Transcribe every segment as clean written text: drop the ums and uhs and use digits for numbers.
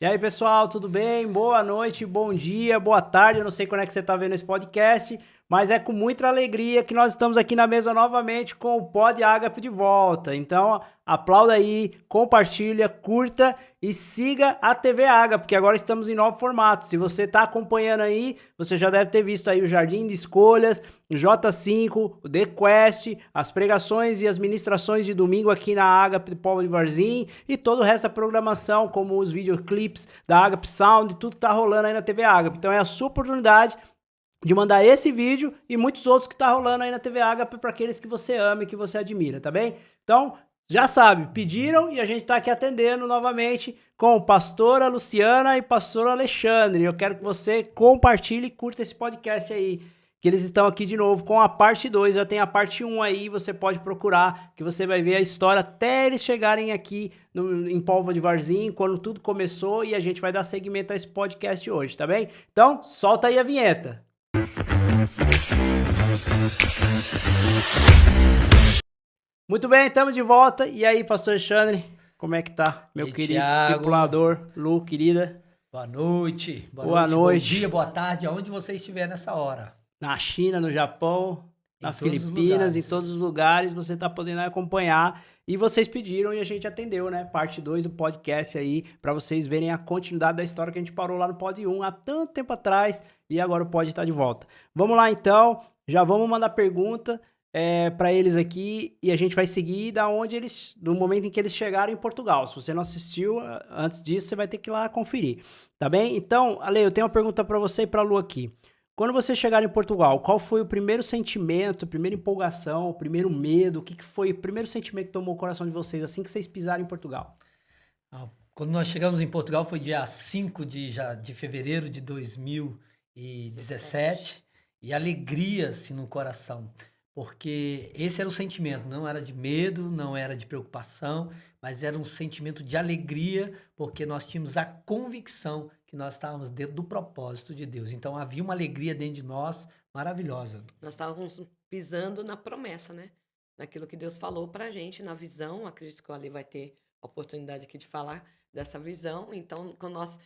E aí, pessoal, tudo bem? Boa noite, bom dia, boa tarde. Eu não sei quando é que você está vendo esse podcast, mas é com muita alegria que nós estamos aqui na mesa novamente com o Pod Ágape de volta. Então, aplauda aí, compartilha, curta e siga a TV Ágape, porque agora estamos em novo formato. Se você está acompanhando aí, você já deve ter visto aí o Jardim de Escolhas, o J5, o The Quest, as pregações e as ministrações de domingo aqui na Ágape do Povo de Varzim e todo o resto da programação, como os videoclipes da Ágape Sound, tudo que tá rolando aí na TV Ágape. Então é a sua oportunidade de mandar esse vídeo e muitos outros que tá rolando aí na TV Ágape para aqueles que você ama e que você admira, tá bem? Então, já sabe, pediram e a gente tá aqui atendendo novamente com pastora Luciana e pastor Alexandre. Eu quero que você compartilhe e curta esse podcast aí, que eles estão aqui de novo com a parte 2, já tem a parte 1 aí, você pode procurar, que você vai ver a história até eles chegarem aqui em Póvoa de Varzim, quando tudo começou, e a gente vai dar seguimento a esse podcast hoje, tá bem? Então, solta aí a vinheta. Muito bem, estamos de volta. E aí, pastor Alexandre, como é que tá? Meu Ei, querido Thiago. discipulador, Lu, querida. Boa noite. Boa noite. Bom dia, boa tarde, aonde você estiver nessa hora. Na China, no Japão, na todos os Filipinas, lugares. em todos os lugares, você tá podendo acompanhar. E vocês pediram e a gente atendeu, né? Parte 2 do podcast aí, para vocês verem a continuidade da história que a gente parou lá no Pod 1 há tanto tempo atrás e agora o Pod tá de volta. Vamos lá então, já vamos mandar pergunta para eles aqui e a gente vai seguir do momento em que eles chegaram em Portugal. Se você não assistiu antes disso, você vai ter que ir lá conferir, tá bem? Então, Ale, eu tenho uma pergunta para você e para a Lu aqui. Quando você chegar em Portugal, qual foi o primeiro sentimento, a primeira empolgação, o primeiro medo? O que foi o primeiro sentimento que tomou o coração de vocês assim que vocês pisaram em Portugal? Quando nós chegamos em Portugal foi dia 5 de fevereiro de 2017 e alegria assim, no coração, porque esse era o sentimento, não era de medo, não era de preocupação, mas era um sentimento de alegria, porque nós tínhamos a convicção que nós estávamos dentro do propósito de Deus. Então havia uma alegria dentro de nós maravilhosa. Nós estávamos pisando na promessa, né? Naquilo que Deus falou pra gente, na visão. Acredito que o Ali vai ter a oportunidade aqui de falar dessa visão. Então, quando nós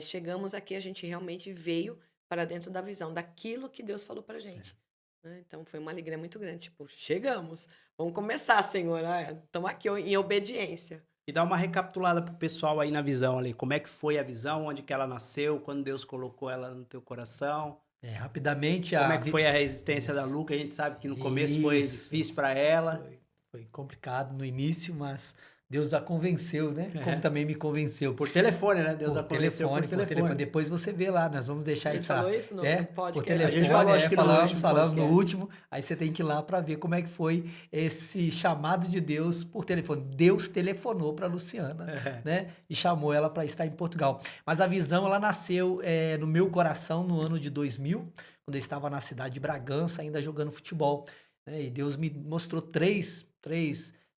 chegamos aqui, a gente realmente veio para dentro da visão, daquilo que Deus falou pra gente. Né? Então, foi uma alegria muito grande. Tipo, chegamos. Vamos começar, Senhor. Estamos aqui em obediência. E dá uma recapitulada pro pessoal aí na visão ali. Como é que foi a visão, onde que ela nasceu, quando Deus colocou ela no teu coração? Rapidamente... Como é que foi a resistência da Lu, que a gente sabe que no começo foi difícil para ela. Foi complicado no início, mas Deus a convenceu, né? Como também me convenceu. Por telefone, né? Deus a convenceu por telefone. Depois você vê lá, nós vamos deixar isso. Falou isso no podcast. Por telefone, a gente falou, acho que falamos no último. Aí você tem que ir lá para ver como é que foi esse chamado de Deus por telefone. Deus telefonou para Luciana, né? E chamou ela para estar em Portugal. Mas a visão, ela nasceu no meu coração no ano de 2000, quando eu estava na cidade de Bragança, ainda jogando futebol. Né? E Deus me mostrou três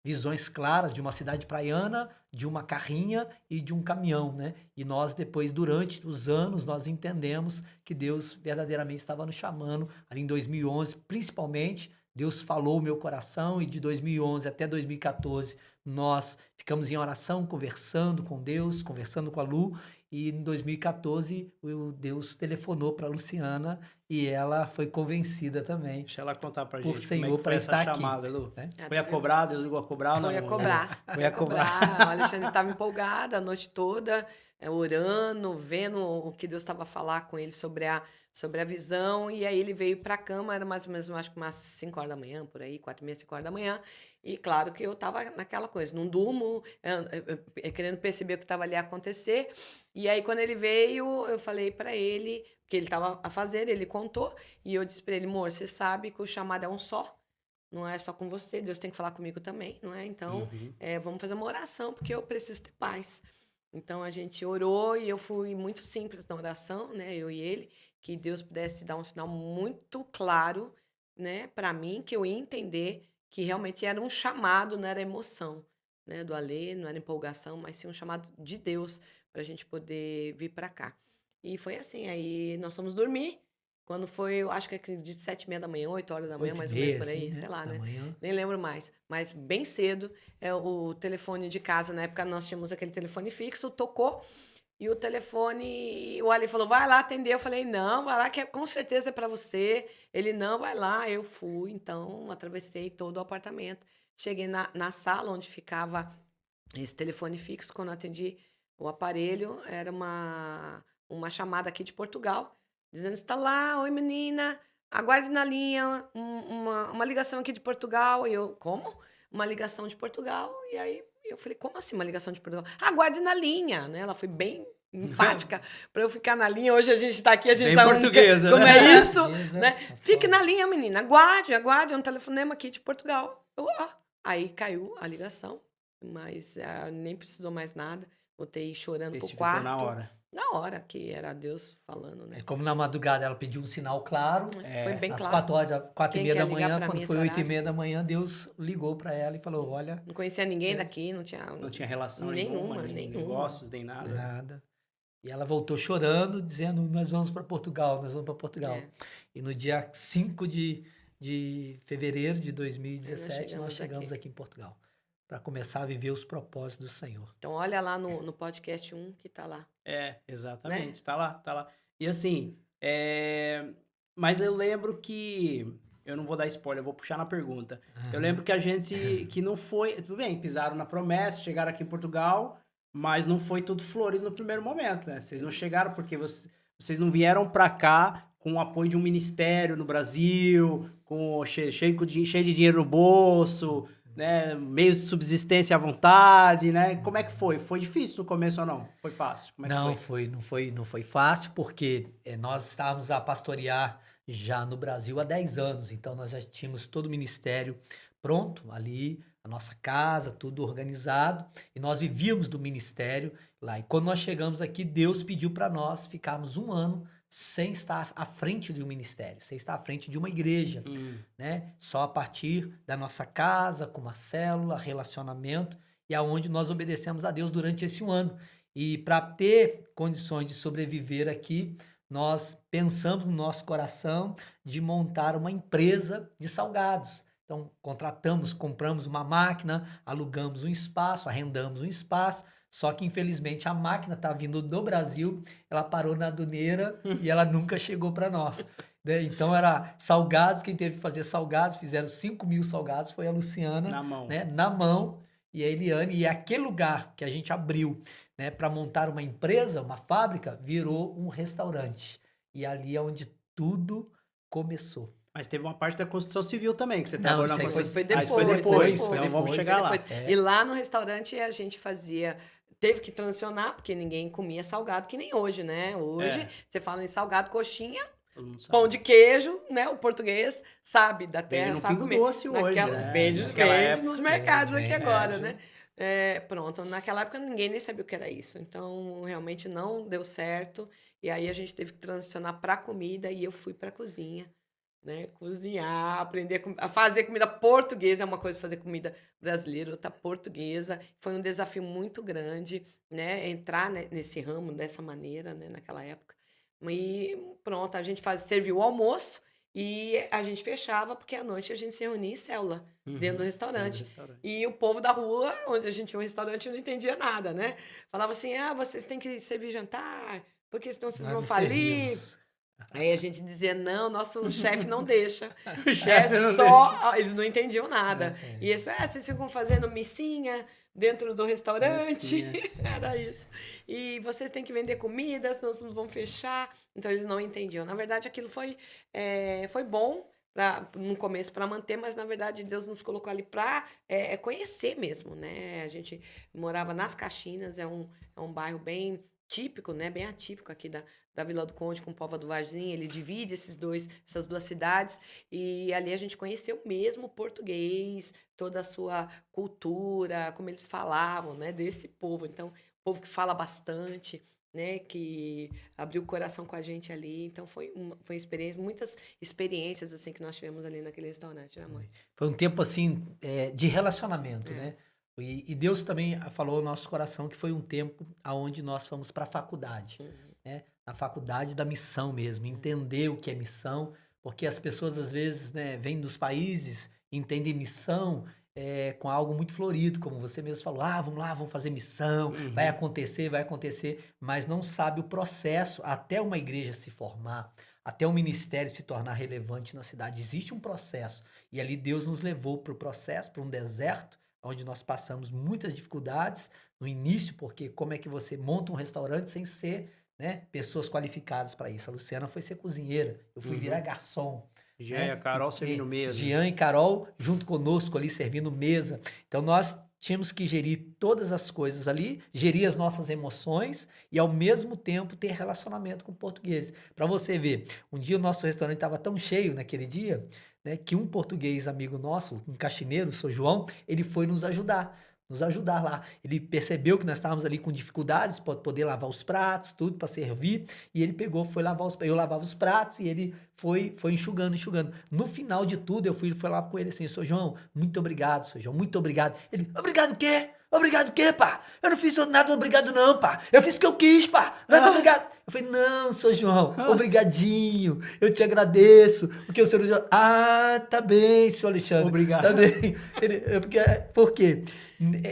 visões claras de uma cidade praiana, de uma carrinha e de um caminhão, né? E nós depois, durante os anos, nós entendemos que Deus verdadeiramente estava nos chamando, ali em 2011, principalmente, Deus falou o meu coração e de 2011 até 2014 nós ficamos em oração, conversando com Deus, conversando com a Lu, e em 2014 o Deus telefonou para Luciana e ela foi convencida também. Deixa ela contar pra por gente Senhor, como é que foi essa estar chamada, aqui, Lu. né? Foi a cobrar, Deus ligou a cobrar ou não? Foi a cobrar. Foi a cobrar. O Alexandre estava empolgado a noite toda, orando, vendo o que Deus estava a falar com ele sobre a visão. E aí ele veio para a cama, era mais ou menos, acho que umas 5 horas da manhã, por aí, 4h30, 5 horas da manhã. E claro que eu estava naquela coisa, não durmo, querendo perceber o que estava ali a acontecer. E aí quando ele veio, eu falei para ele o que ele estava a fazer, ele contou. E eu disse para ele, amor, você sabe que o chamado é um só. Não é só com você, Deus tem que falar comigo também, não é? Então, vamos fazer uma oração, porque eu preciso ter paz. Então, a gente orou e eu fui muito simples na oração, né? Eu e ele, que Deus pudesse dar um sinal muito claro, né? Para mim, que eu ia entender que realmente era um chamado, não era emoção, né? Do Alê, não era empolgação, mas sim um chamado de Deus para a gente poder vir para cá. E foi assim, aí nós fomos dormir. Quando foi, eu acho que acredito, 7h30 da manhã, 8 horas da manhã, mais ou menos por aí, assim, sei lá, né? Manhã. Nem lembro mais. Mas bem cedo, o telefone de casa, na época nós tínhamos aquele telefone fixo, tocou. E o telefone, o Ali falou, vai lá atender. Eu falei, não, vai lá, que com certeza é para você. Ele, não, vai lá. Eu fui, então, atravessei todo o apartamento. Cheguei na sala onde ficava esse telefone fixo. Quando eu atendi o aparelho, era uma chamada aqui de Portugal, dizendo, está lá, oi menina, aguarde na linha, uma ligação aqui de Portugal. E eu, como? Uma ligação de Portugal. E aí eu falei, como assim uma ligação de Portugal? Aguarde na linha, né? Ela foi bem enfática para eu ficar na linha. Hoje a gente está aqui, a gente Bem sabe portuguesa, como né? é isso, Beleza. né? Fique na linha, menina, aguarde, é um telefonema aqui de Portugal. Aí caiu a ligação, mas nem precisou mais nada. Voltei chorando pro Testificou quarto. na hora. Na hora, que era Deus falando, né? É como na madrugada ela pediu um sinal claro. Foi bem Às claro. 4h30 Quem da quer ligar manhã, pra quando mim foi esse 8h30 da manhã, Deus ligou para ela e falou, olha, Não conhecia ninguém daqui, não tinha relação nenhuma, nem nenhuma. negócios, nem nada. nada. E ela voltou chorando, dizendo, nós vamos para Portugal, nós vamos para Portugal. É. E no dia 5 de fevereiro de 2017, nós chegamos chegamos aqui em Portugal, para começar a viver os propósitos do Senhor. Então, olha lá no podcast 1 que tá lá. Exatamente. Tá lá, tá lá. E assim, mas eu lembro que... Eu não vou dar spoiler, eu vou puxar na pergunta. Eu lembro que a gente... Que não foi... Tudo bem, pisaram na promessa, chegaram aqui em Portugal, mas não foi tudo flores no primeiro momento, né? Vocês não chegaram porque vocês não vieram pra cá com o apoio de um ministério no Brasil, cheio de dinheiro no bolso, né? Meios de subsistência à vontade, né? Como é que foi? Foi difícil no começo ou não? Foi fácil? Como é que Não foi fácil, porque nós estávamos a pastorear já no Brasil há 10 anos, então nós já tínhamos todo o ministério pronto ali, a nossa casa, tudo organizado, e nós vivíamos do ministério lá. E quando nós chegamos aqui, Deus pediu para nós ficarmos 1 ano sem estar à frente de um ministério, sem estar à frente de uma igreja, né? Só a partir da nossa casa, com uma célula, relacionamento, e aonde nós obedecemos a Deus durante esse 1 ano. E para ter condições de sobreviver aqui, nós pensamos no nosso coração de montar uma empresa de salgados. Então, compramos uma máquina, alugamos um espaço, arrendamos um espaço, só que infelizmente a máquina está vindo do Brasil, ela parou na aduaneira e ela nunca chegou para nós. Né? Então era salgados, quem teve que fazer salgados, fizeram 5.000 salgados, foi a Luciana, Na mão. né? Na mão, e a Eliane, e aquele lugar que a gente abriu, né, para montar uma empresa, uma fábrica, virou um restaurante. E ali é onde tudo começou. Mas teve uma parte da construção civil também, que você Não, trabalhou na isso aí construção Foi civil. depois. Foi depois. Foi Então vamos depois, chegar lá. depois. E lá no restaurante a gente teve que transicionar, porque ninguém comia salgado que nem hoje, né? Hoje, você fala em salgado, coxinha, Todo mundo sabe. pão de queijo, né? O português sabe da terra, Vende no sabe Pingo comer. Doce hoje, né? Vende Naquela época. nos mercados aqui Vende, agora, né? Pronto, naquela época ninguém nem sabia o que era isso. Então, realmente não deu certo. E aí a gente teve que transicionar para comida e eu fui para cozinha, né? Cozinhar, aprender a fazer comida portuguesa, é uma coisa fazer comida brasileira, outra portuguesa. Foi um desafio muito grande, né? Entrar nesse ramo dessa maneira, né? Naquela época. E pronto, a gente serviu o almoço e a gente fechava, porque à noite a gente se reunia em célula, dentro do restaurante. E o povo da rua, onde a gente tinha um restaurante, não entendia nada, né? Falava assim, vocês têm que servir jantar, porque senão vocês vão falir. Aí a gente dizia, não, nosso chefe não deixa. O chefe não Eles não entendiam nada. E eles falaram, vocês ficam fazendo missinha dentro do restaurante. Era isso. E vocês têm que vender comida, senão vocês vão fechar. Então eles não entendiam. Na verdade, aquilo foi bom no começo para manter, mas na verdade Deus nos colocou ali para conhecer mesmo, né? A gente morava nas Caxinas, é um bairro bem típico, né? Bem atípico aqui da Vila do Conde com Póvoa do Varzim. Ele divide essas 2 cidades, e ali a gente conheceu mesmo o português, toda a sua cultura, como eles falavam, né? Desse povo. Então, povo que fala bastante, né? Que abriu o coração com a gente ali. Então, foi experiência, muitas experiências assim que nós tivemos ali naquele restaurante, né, mãe? Foi um tempo assim de relacionamento, né? E Deus também falou ao nosso coração que foi um tempo onde nós fomos para a faculdade, né? Na faculdade da missão mesmo, entender o que é missão, porque as pessoas às vezes, né, vêm dos países, entendem missão com algo muito florido, como você mesmo falou, vamos lá, vamos fazer missão, vai acontecer, mas não sabe o processo até uma igreja se formar, até um ministério se tornar relevante na cidade. Existe um processo, e ali Deus nos levou para o processo, para um deserto, onde nós passamos muitas dificuldades no início, porque como é que você monta um restaurante sem ser, né, pessoas qualificadas para isso? A Luciana foi ser cozinheira, eu fui virar garçom. Jean e a Carol servindo mesa. Jean e Carol junto conosco ali servindo mesa. Então nós tínhamos que gerir todas as coisas ali, gerir as nossas emoções e ao mesmo tempo ter relacionamento com o português. Para você ver, um dia o nosso restaurante estava tão cheio naquele dia, né, que um português amigo nosso, um caxineiro, o Sr. João, ele foi nos ajudar lá. Ele percebeu que nós estávamos ali com dificuldades para poder lavar os pratos, tudo para servir, e ele pegou, foi lavar eu lavava os pratos e ele foi enxugando. No final de tudo, eu fui lá com ele assim: Sr. João, muito obrigado, Sr. João, muito obrigado. Ele: obrigado o quê? Obrigado o quê, pá? Eu não fiz nada obrigado não, pá. Eu fiz porque eu quis, pá. Nada obrigado. Eu falei: não, Sr. João, obrigadinho. Eu te agradeço. Porque o senhor João... tá bem, senhor Alexandre. Obrigado. Tá bem. Por quê?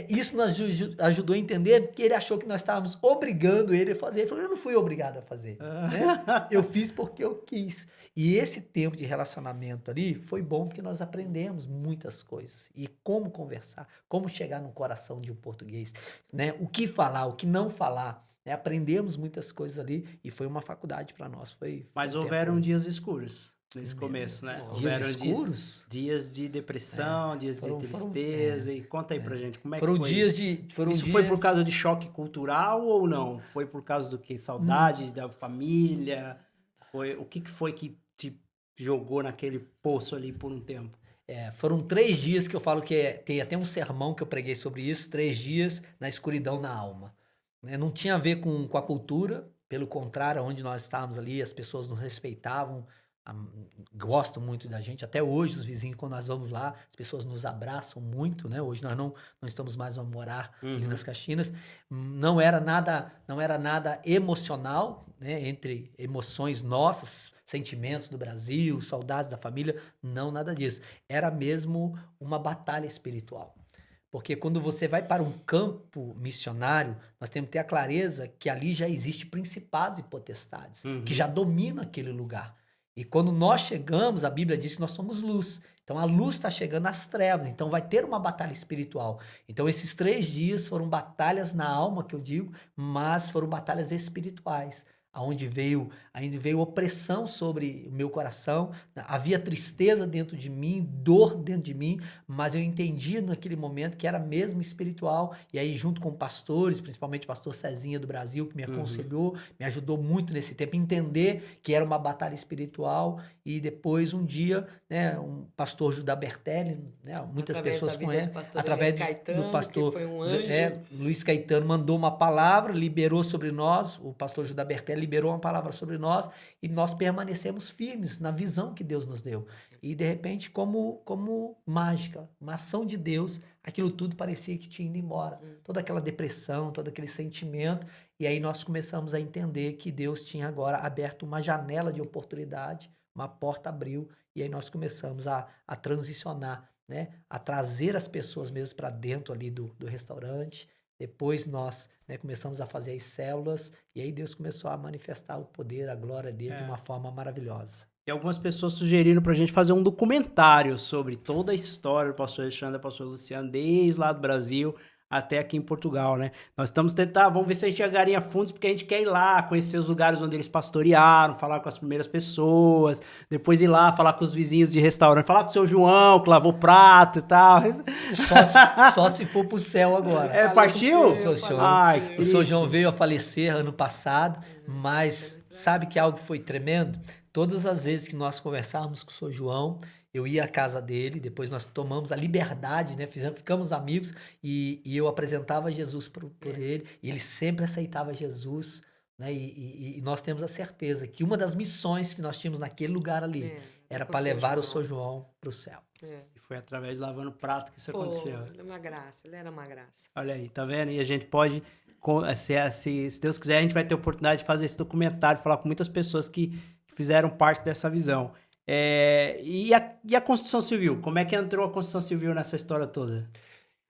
Isso nos ajudou a entender que ele achou que nós estávamos obrigando ele a fazer. Ele falou: eu não fui obrigado a fazer. Né? Eu fiz porque eu quis. E esse tempo de relacionamento ali foi bom porque nós aprendemos muitas coisas. E como conversar, como chegar no coração de um português, né? O que falar, o que não falar. Né? Aprendemos muitas coisas ali e foi uma faculdade para nós. Mas houveram dias escuros nesse começo, né? Dias escuros? Dias de depressão, dias de tristeza. E conta aí pra gente, como é que foi Isso foi por causa de choque cultural ou não? Foi por causa do quê? Saudade da família? O que foi que te jogou naquele poço ali por um tempo? Foram 3 dias que eu falo que tem até um sermão que eu preguei sobre isso, 3 dias na escuridão na alma. Não tinha a ver com a cultura, pelo contrário, onde nós estávamos ali, as pessoas nos respeitavam, gostam muito da gente. Até hoje, os vizinhos, quando nós vamos lá, as pessoas nos abraçam muito, né? Hoje nós não estamos mais a morar ali nas Caxinas. Não era nada emocional, né? Entre emoções nossas, sentimentos do Brasil, saudades da família, não, nada disso. Era mesmo uma batalha espiritual. Porque quando você vai para um campo missionário, nós temos que ter a clareza que ali já existe principados e potestades, que já dominam aquele lugar. E quando nós chegamos, a Bíblia diz que nós somos luz. Então a luz está chegando às trevas, então vai ter uma batalha espiritual. Então esses 3 dias foram batalhas na alma, que eu digo, mas foram batalhas espirituais. Onde veio opressão sobre o meu coração, havia tristeza dentro de mim, dor dentro de mim, mas eu entendi naquele momento que era mesmo espiritual, e aí junto com pastores, principalmente o pastor Cezinha do Brasil, que me aconselhou, me ajudou muito nesse tempo, entender que era uma batalha espiritual, e depois um dia, né, um pastor Judá Bertelli, né, muitas pessoas conhecem, através do pastor Luiz Caetano, mandou uma palavra, liberou sobre nós, o pastor Judá Bertelli liberou uma palavra sobre nós e nós permanecemos firmes na visão que Deus nos deu. E de repente, como mágica, uma ação de Deus, aquilo tudo parecia que tinha ido embora. Toda aquela depressão, todo aquele sentimento. E aí nós começamos a entender que Deus tinha agora aberto uma janela de oportunidade, uma porta abriu, e aí nós começamos a transicionar, né? A trazer as pessoas mesmo para dentro ali do restaurante. Depois nós, né, começamos a fazer as células e aí Deus começou a manifestar o poder, a glória dele de uma forma maravilhosa. E algumas pessoas sugeriram pra gente fazer um documentário sobre toda a história do pastor Alexandre e do pastor Luciano, desde lá do Brasil até aqui em Portugal, né? Nós estamos tentando, vamos ver se a gente agarinha fundos, porque a gente quer ir lá, conhecer os lugares onde eles pastorearam, falar com as primeiras pessoas, depois ir lá, falar com os vizinhos de restaurante, falar com o seu João, que lavou prato e tal. Só se for pro céu agora. Partiu? O seu João veio a falecer ano passado, mas sabe que algo foi tremendo? Todas as vezes que nós conversávamos com o seu João, eu ia à casa dele, depois nós tomamos a liberdade, né? Ficamos amigos e eu apresentava Jesus por ele, e ele sempre aceitava Jesus, né? E nós temos a certeza que uma das missões que nós tínhamos naquele lugar ali era para levar o São João para o céu. E foi através de lavando prato que isso aconteceu. Ele é uma graça, ele era uma graça. Olha aí, tá vendo? E a gente pode, se Deus quiser, a gente vai ter a oportunidade de fazer esse documentário, falar com muitas pessoas que fizeram parte dessa visão. E a construção civil? Como é que entrou a construção civil nessa história toda?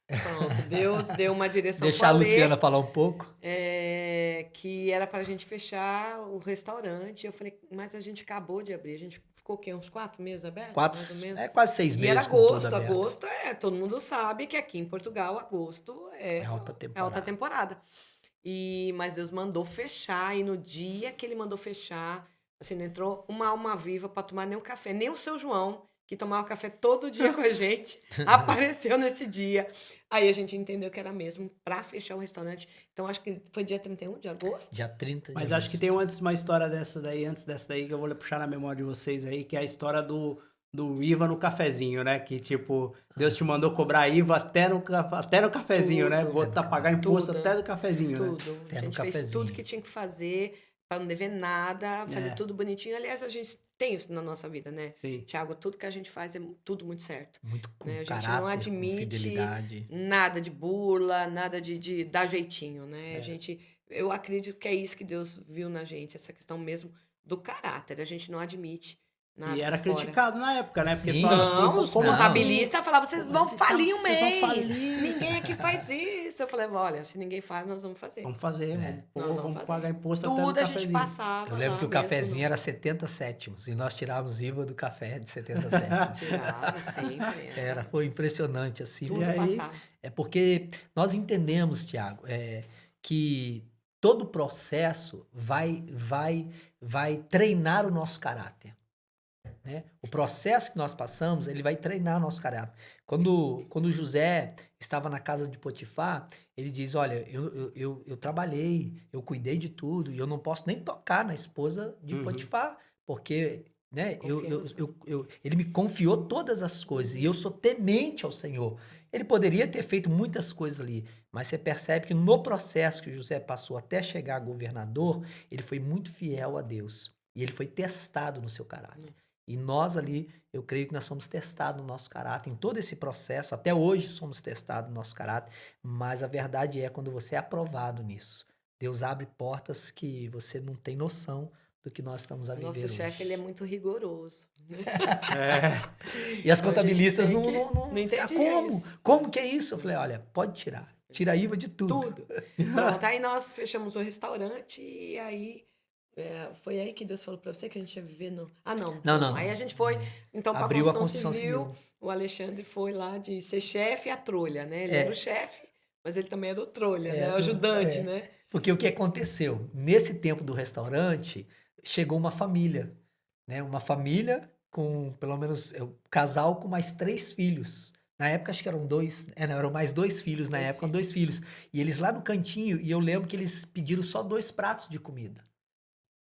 Pronto, Deus deu uma direção Deixar pra a Lê, Luciana falar um pouco. que era pra gente fechar o restaurante. Eu falei, mas a gente acabou de abrir. A gente ficou o quê? Uns 4 meses aberto? Mais ou menos. Quase 6 E meses. era com tudo agosto. aberto. Agosto todo mundo sabe que aqui em Portugal, agosto É alta temporada. é alta temporada. Mas Deus mandou fechar, e no dia que ele mandou fechar, assim, não entrou uma alma viva para tomar nem um café. Nem o seu João, que tomava café todo dia com a gente, apareceu nesse dia. Aí a gente entendeu que era mesmo para fechar o restaurante. Então acho que foi dia 31 de agosto. Dia 30 de Mas agosto. acho que tem uma história antes dessa daí, que eu vou puxar na memória de vocês aí, que é a história do IVA no cafezinho, né? Que, tipo, Deus te mandou cobrar IVA até no cafezinho, né? Tudo. Botar, pagar imposto Tudo. até do cafezinho, né? Tudo. Até A no gente fez cafezinho. tudo que tinha que fazer para não dever nada, fazer tudo bonitinho. Aliás, a gente tem isso na nossa vida, né? Sim. Tiago, tudo que a gente faz é tudo muito certo. Muito com Né? A gente caráter, não com admite fidelidade. nada de burla, nada de dar jeitinho, né? Eu acredito que é isso que Deus viu na gente, essa questão mesmo do caráter. A gente não admite nada E era por fora. criticado na época, né? Porque Sim. falavam Não, assim, os como assim? contabilistas falavam, vocês vão falir um Vocês vão mês. falir. Ninguém aqui faz isso. Eu falei, olha, se ninguém faz, nós vamos fazer. Vamos fazer, Nós vamos fazer. pagar imposto até no Tudo a gente cafezinho. passava. Eu lembro lá que o mesmo cafezinho no- era 70 cêntimos e nós tirávamos IVA do café de 70 cêntimos. Tirava sempre. Foi impressionante assim. Tudo E aí? passava. É porque nós entendemos, Tiago, que todo processo vai treinar o nosso caráter. Né? O processo que nós passamos, ele vai treinar nosso caráter. Quando José estava na casa de Potifar, ele diz, olha, eu trabalhei, eu cuidei de tudo, e eu não posso nem tocar na esposa de Potifar, porque né, ele me confiou todas as coisas, e eu sou temente ao Senhor. Ele poderia ter feito muitas coisas ali, mas você percebe que no processo que José passou até chegar a governador, ele foi muito fiel a Deus, e ele foi testado no seu caráter. E nós ali, eu creio que nós somos testados no nosso caráter, em todo esse processo, até hoje somos testados no nosso caráter, mas a verdade é quando você é aprovado nisso, Deus abre portas que você não tem noção do que nós estamos a viver Nosso hoje. chefe, ele é muito rigoroso. E as Então, a gente contabilistas tem não não entendia como? isso. Como que é isso? Eu falei, olha, pode tirar. Tira a IVA de tudo. Tudo. Pronto, aí nós fechamos o restaurante e aí foi aí que Deus falou pra você que a gente ia viver no... Ah, não. Não. Aí a gente foi, então, pra Abriu a construção construção civil, civil. o Alexandre foi lá de ser chefe a trolha, né? Ele É. era o chefe, mas ele também era o trolha, É, né? O ajudante, né? Porque o que aconteceu? Nesse tempo do restaurante, chegou uma família, né? Uma família com, pelo menos, casal com mais 3 filhos. Na época, acho que eram 2, eram mais 2 filhos na época, 2 filhos. E eles lá no cantinho, e eu lembro que eles pediram só 2 pratos de comida.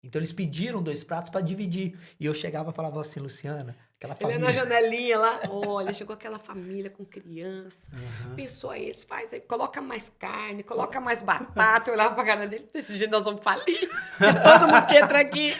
Então, eles pediram 2 pratos para dividir. E eu chegava e falava assim, Luciana, aquela Ele família... na janelinha lá, olha, chegou aquela família com criança. Pensou aí, eles fazem, coloca mais carne, coloca mais batata. Eu olhava pra cara dele, desse jeito nós vamos falir. Porque todo mundo que entra aqui,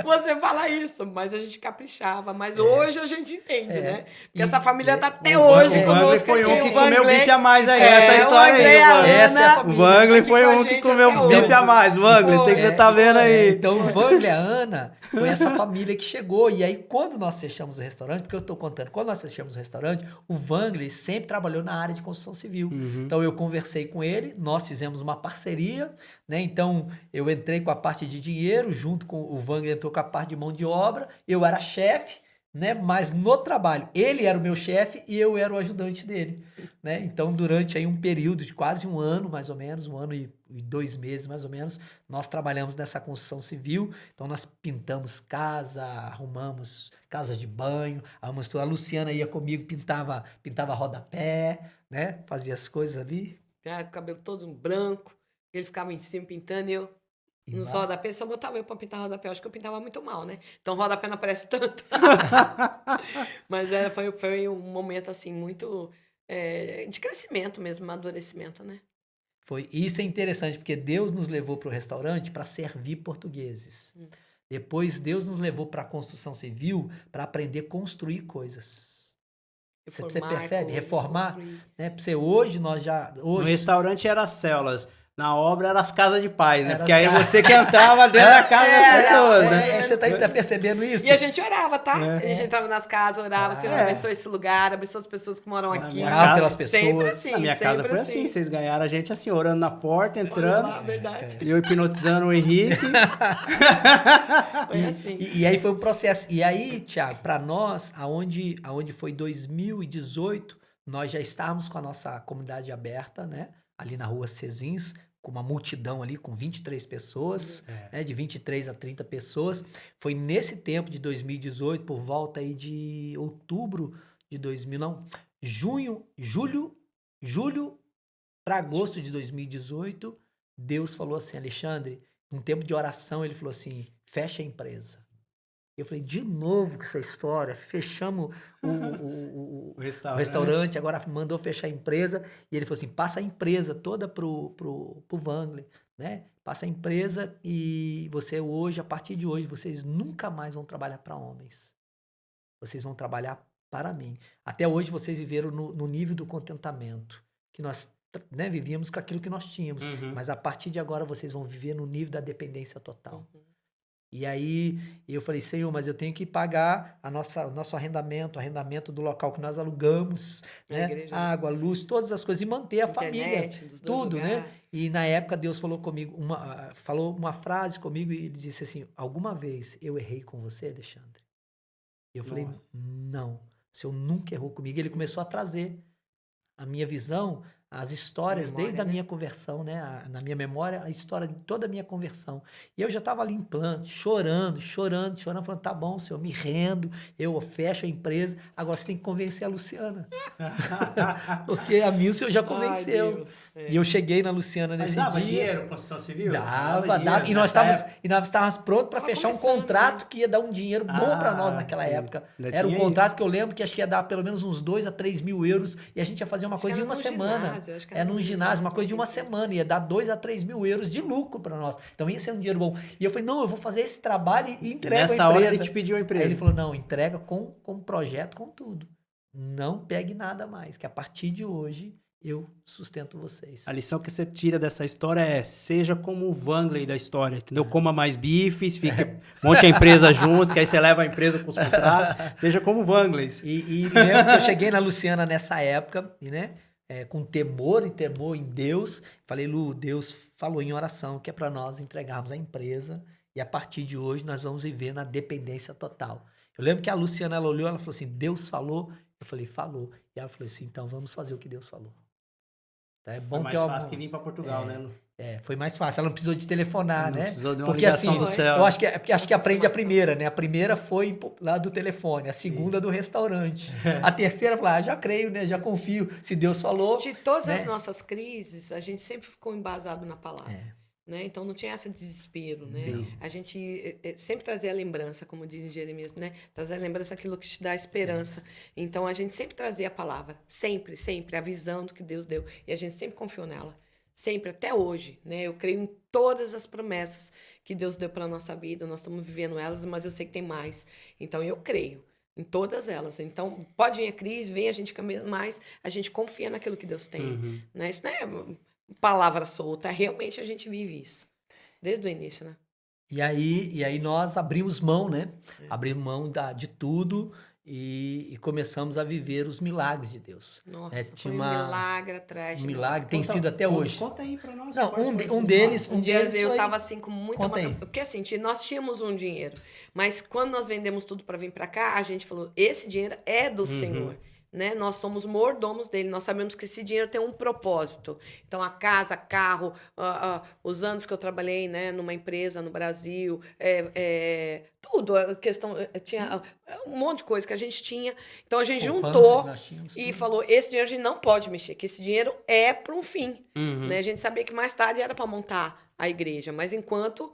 você fala isso. Mas a gente caprichava. Mas hoje a gente entende, né? Porque essa família tá até hoje O conosco. Wangler foi um aqui, que o comeu Wangler. bife a mais aí, essa história Wangler, aí, a mano. Essa é a Ana, família. O Wangler aqui foi com a um que gente comeu até hoje. bife a mais. Wangler, sei que você tá vendo aí. Então, o Wangler e a Ana foi essa família que chegou. E aí, quando nós fechamos o restaurante, porque eu tô contando, quando nós fechamos o restaurante, o Wangler sempre trabalhou na área de construção civil. Então, eu conversei com ele, nós fizemos uma parceria, né? Então, eu entrei com a parte de dinheiro, junto com o Wangler entrou com a parte de mão de obra, eu era chefe, né? Mas no trabalho, ele era o meu chefe e eu era o ajudante dele, né? Então, durante aí um período de quase um ano, mais ou menos, 1 ano e 2 meses, mais ou menos, nós trabalhamos nessa construção civil. Então, nós pintamos casa, arrumamos casas de banho, arrumamos tudo. A Luciana ia comigo, pintava rodapé, né? Fazia as coisas ali. Com o cabelo todo branco. Ele ficava em cima pintando e eu... Nos rodapés, só botava eu pra pintar rodapé. Eu acho que eu pintava muito mal, né? Então, rodapé não aparece tanto. Mas foi um momento, assim, muito de crescimento mesmo, amadurecimento, né? Isso é interessante, porque Deus nos levou para o restaurante para servir portugueses. Depois, Deus nos levou para a construção civil para aprender a construir coisas. Você percebe? coisas, Reformar. construir. Né? Pra você, hoje, nós já... No Hoje, restaurante era células. Na obra era as casas de paz, né? Era Porque as aí casas. você que entrava dentro da casa das pessoas, né? Você tá percebendo isso? E a gente orava, tá? A gente entrava nas casas, orava, Senhor, abençoa esse lugar, abençoa as pessoas que moram aqui. Orava pelas pessoas. Sempre assim, Na minha casa sempre foi assim. Vocês ganharam a gente assim, orando na porta, entrando. Lá, verdade. E eu hipnotizando o Henrique. Foi assim. E aí foi um processo. E aí, Thiago, para nós, aonde foi 2018, nós já estávamos com a nossa comunidade aberta, né? Ali na rua Cezins, com uma multidão ali, com 23 pessoas, né? De 23 a 30 pessoas. Foi nesse tempo de 2018, por volta aí de outubro de 2000, não, julho para agosto de 2018, Deus falou assim, Alexandre, num tempo de oração, ele falou assim, fecha a empresa. Eu falei, de novo com essa história, fechamos o restaurante, agora mandou fechar a empresa, e ele falou assim, passa a empresa toda pro Wangler, né? Passa a empresa e você hoje, a partir de hoje, vocês nunca mais vão trabalhar para homens. Vocês vão trabalhar para mim. Até hoje vocês viveram no nível do contentamento, que nós, né, vivíamos com aquilo que nós tínhamos, mas a partir de agora vocês vão viver no nível da dependência total. E aí eu falei, Senhor, mas eu tenho que pagar o nosso arrendamento do local que nós alugamos, né? Água, luz, todas as coisas, e manter a família, tudo, né? E na época Deus falou comigo, falou uma frase comigo e ele disse assim, alguma vez eu errei com você, Alexandre? E eu falei, não, o Senhor nunca errou comigo. Ele começou a trazer a minha visão, as histórias, desde a minha conversão, né? Na minha memória, a história de toda a minha conversão. E eu já estava ali em plano, chorando, falando, tá bom, Senhor, me rendo, eu fecho a empresa, agora você tem que convencer a Luciana. Porque a mim o Senhor já convenceu. E eu cheguei na Luciana nesse dia. Dava dinheiro, construção civil? Dava. E nós estávamos prontos para fechar um contrato que ia dar um dinheiro bom para nós naquela época. Era um contrato que eu lembro que acho que ia dar pelo menos uns 2 a 3 mil euros e a gente ia fazer uma coisa em uma semana. É num ginásio, uma coisa de uma semana, ia dar 2 a 3 mil euros de lucro para nós. Então ia ser um dinheiro bom. E eu falei, não, eu vou fazer esse trabalho e entrego a empresa. Nessa hora ele te pediu a empresa. Aí ele falou, não, entrega com projeto, com tudo. Não pegue nada mais, que a partir de hoje eu sustento vocês. A lição que você tira dessa história é, seja como o Wangler da história, entendeu? Coma mais bifes, monte a empresa junto, que aí você leva a empresa com os contratos. Seja como o Wangler. E lembro que eu cheguei na Luciana nessa época, né? Com temor em Deus. Falei, Lu, Deus falou em oração que é para nós entregarmos a empresa e a partir de hoje nós vamos viver na dependência total. Eu lembro que a Luciana, ela olhou, ela falou assim, Deus falou? Eu falei, falou. E ela falou assim, então vamos fazer o que Deus falou. Então, é bom foi mais fácil que vir para Portugal, né, Lu? Foi mais fácil. Ela não precisou de telefonar, né? Precisou de uma porque ligação assim, do céu. eu acho que aprende a primeira, né? A primeira foi lá do telefone, a segunda do restaurante. A terceira, já creio, né? Já confio. Se Deus falou. De todas né? as nossas crises, a gente sempre ficou embasado na palavra. Né? Então não tinha esse desespero, né? A gente sempre trazia a lembrança, como diz em Jeremias, né? Trazer a lembrança aquilo que te dá esperança. Então a gente sempre trazia a palavra, sempre, a visão do que Deus deu. E a gente sempre confiou nela. Sempre, até hoje, né? Eu creio em todas as promessas que Deus deu para a nossa vida, nós estamos vivendo elas, mas eu sei que tem mais. Então, eu creio em todas elas. Então, pode vir a crise, vem a gente caminha, mas a gente confia naquilo que Deus tem. Né? Isso não é palavra solta, realmente a gente vive isso. Desde o início, né? E aí nós abrimos mão, né? Abrimos mão de tudo. E começamos a viver os milagres de Deus. Nossa, foi um milagre atrás de milagre. Tem sido até hoje. Conta aí pra nós. Não, um deles eu tava assim com muita... Porque assim, nós tínhamos um dinheiro, mas quando nós vendemos tudo para vir para cá, a gente falou, esse dinheiro é do Senhor. Né? Nós somos mordomos dele, nós sabemos que esse dinheiro tem um propósito. Então, a casa, carro, os anos que eu trabalhei, né, numa empresa no Brasil, tudo, a questão, tinha um monte de coisa que a gente tinha. Então, a gente juntou e falou, esse dinheiro a gente não pode mexer, que esse dinheiro é para um fim. Né? A gente sabia que mais tarde era para montar a igreja, mas enquanto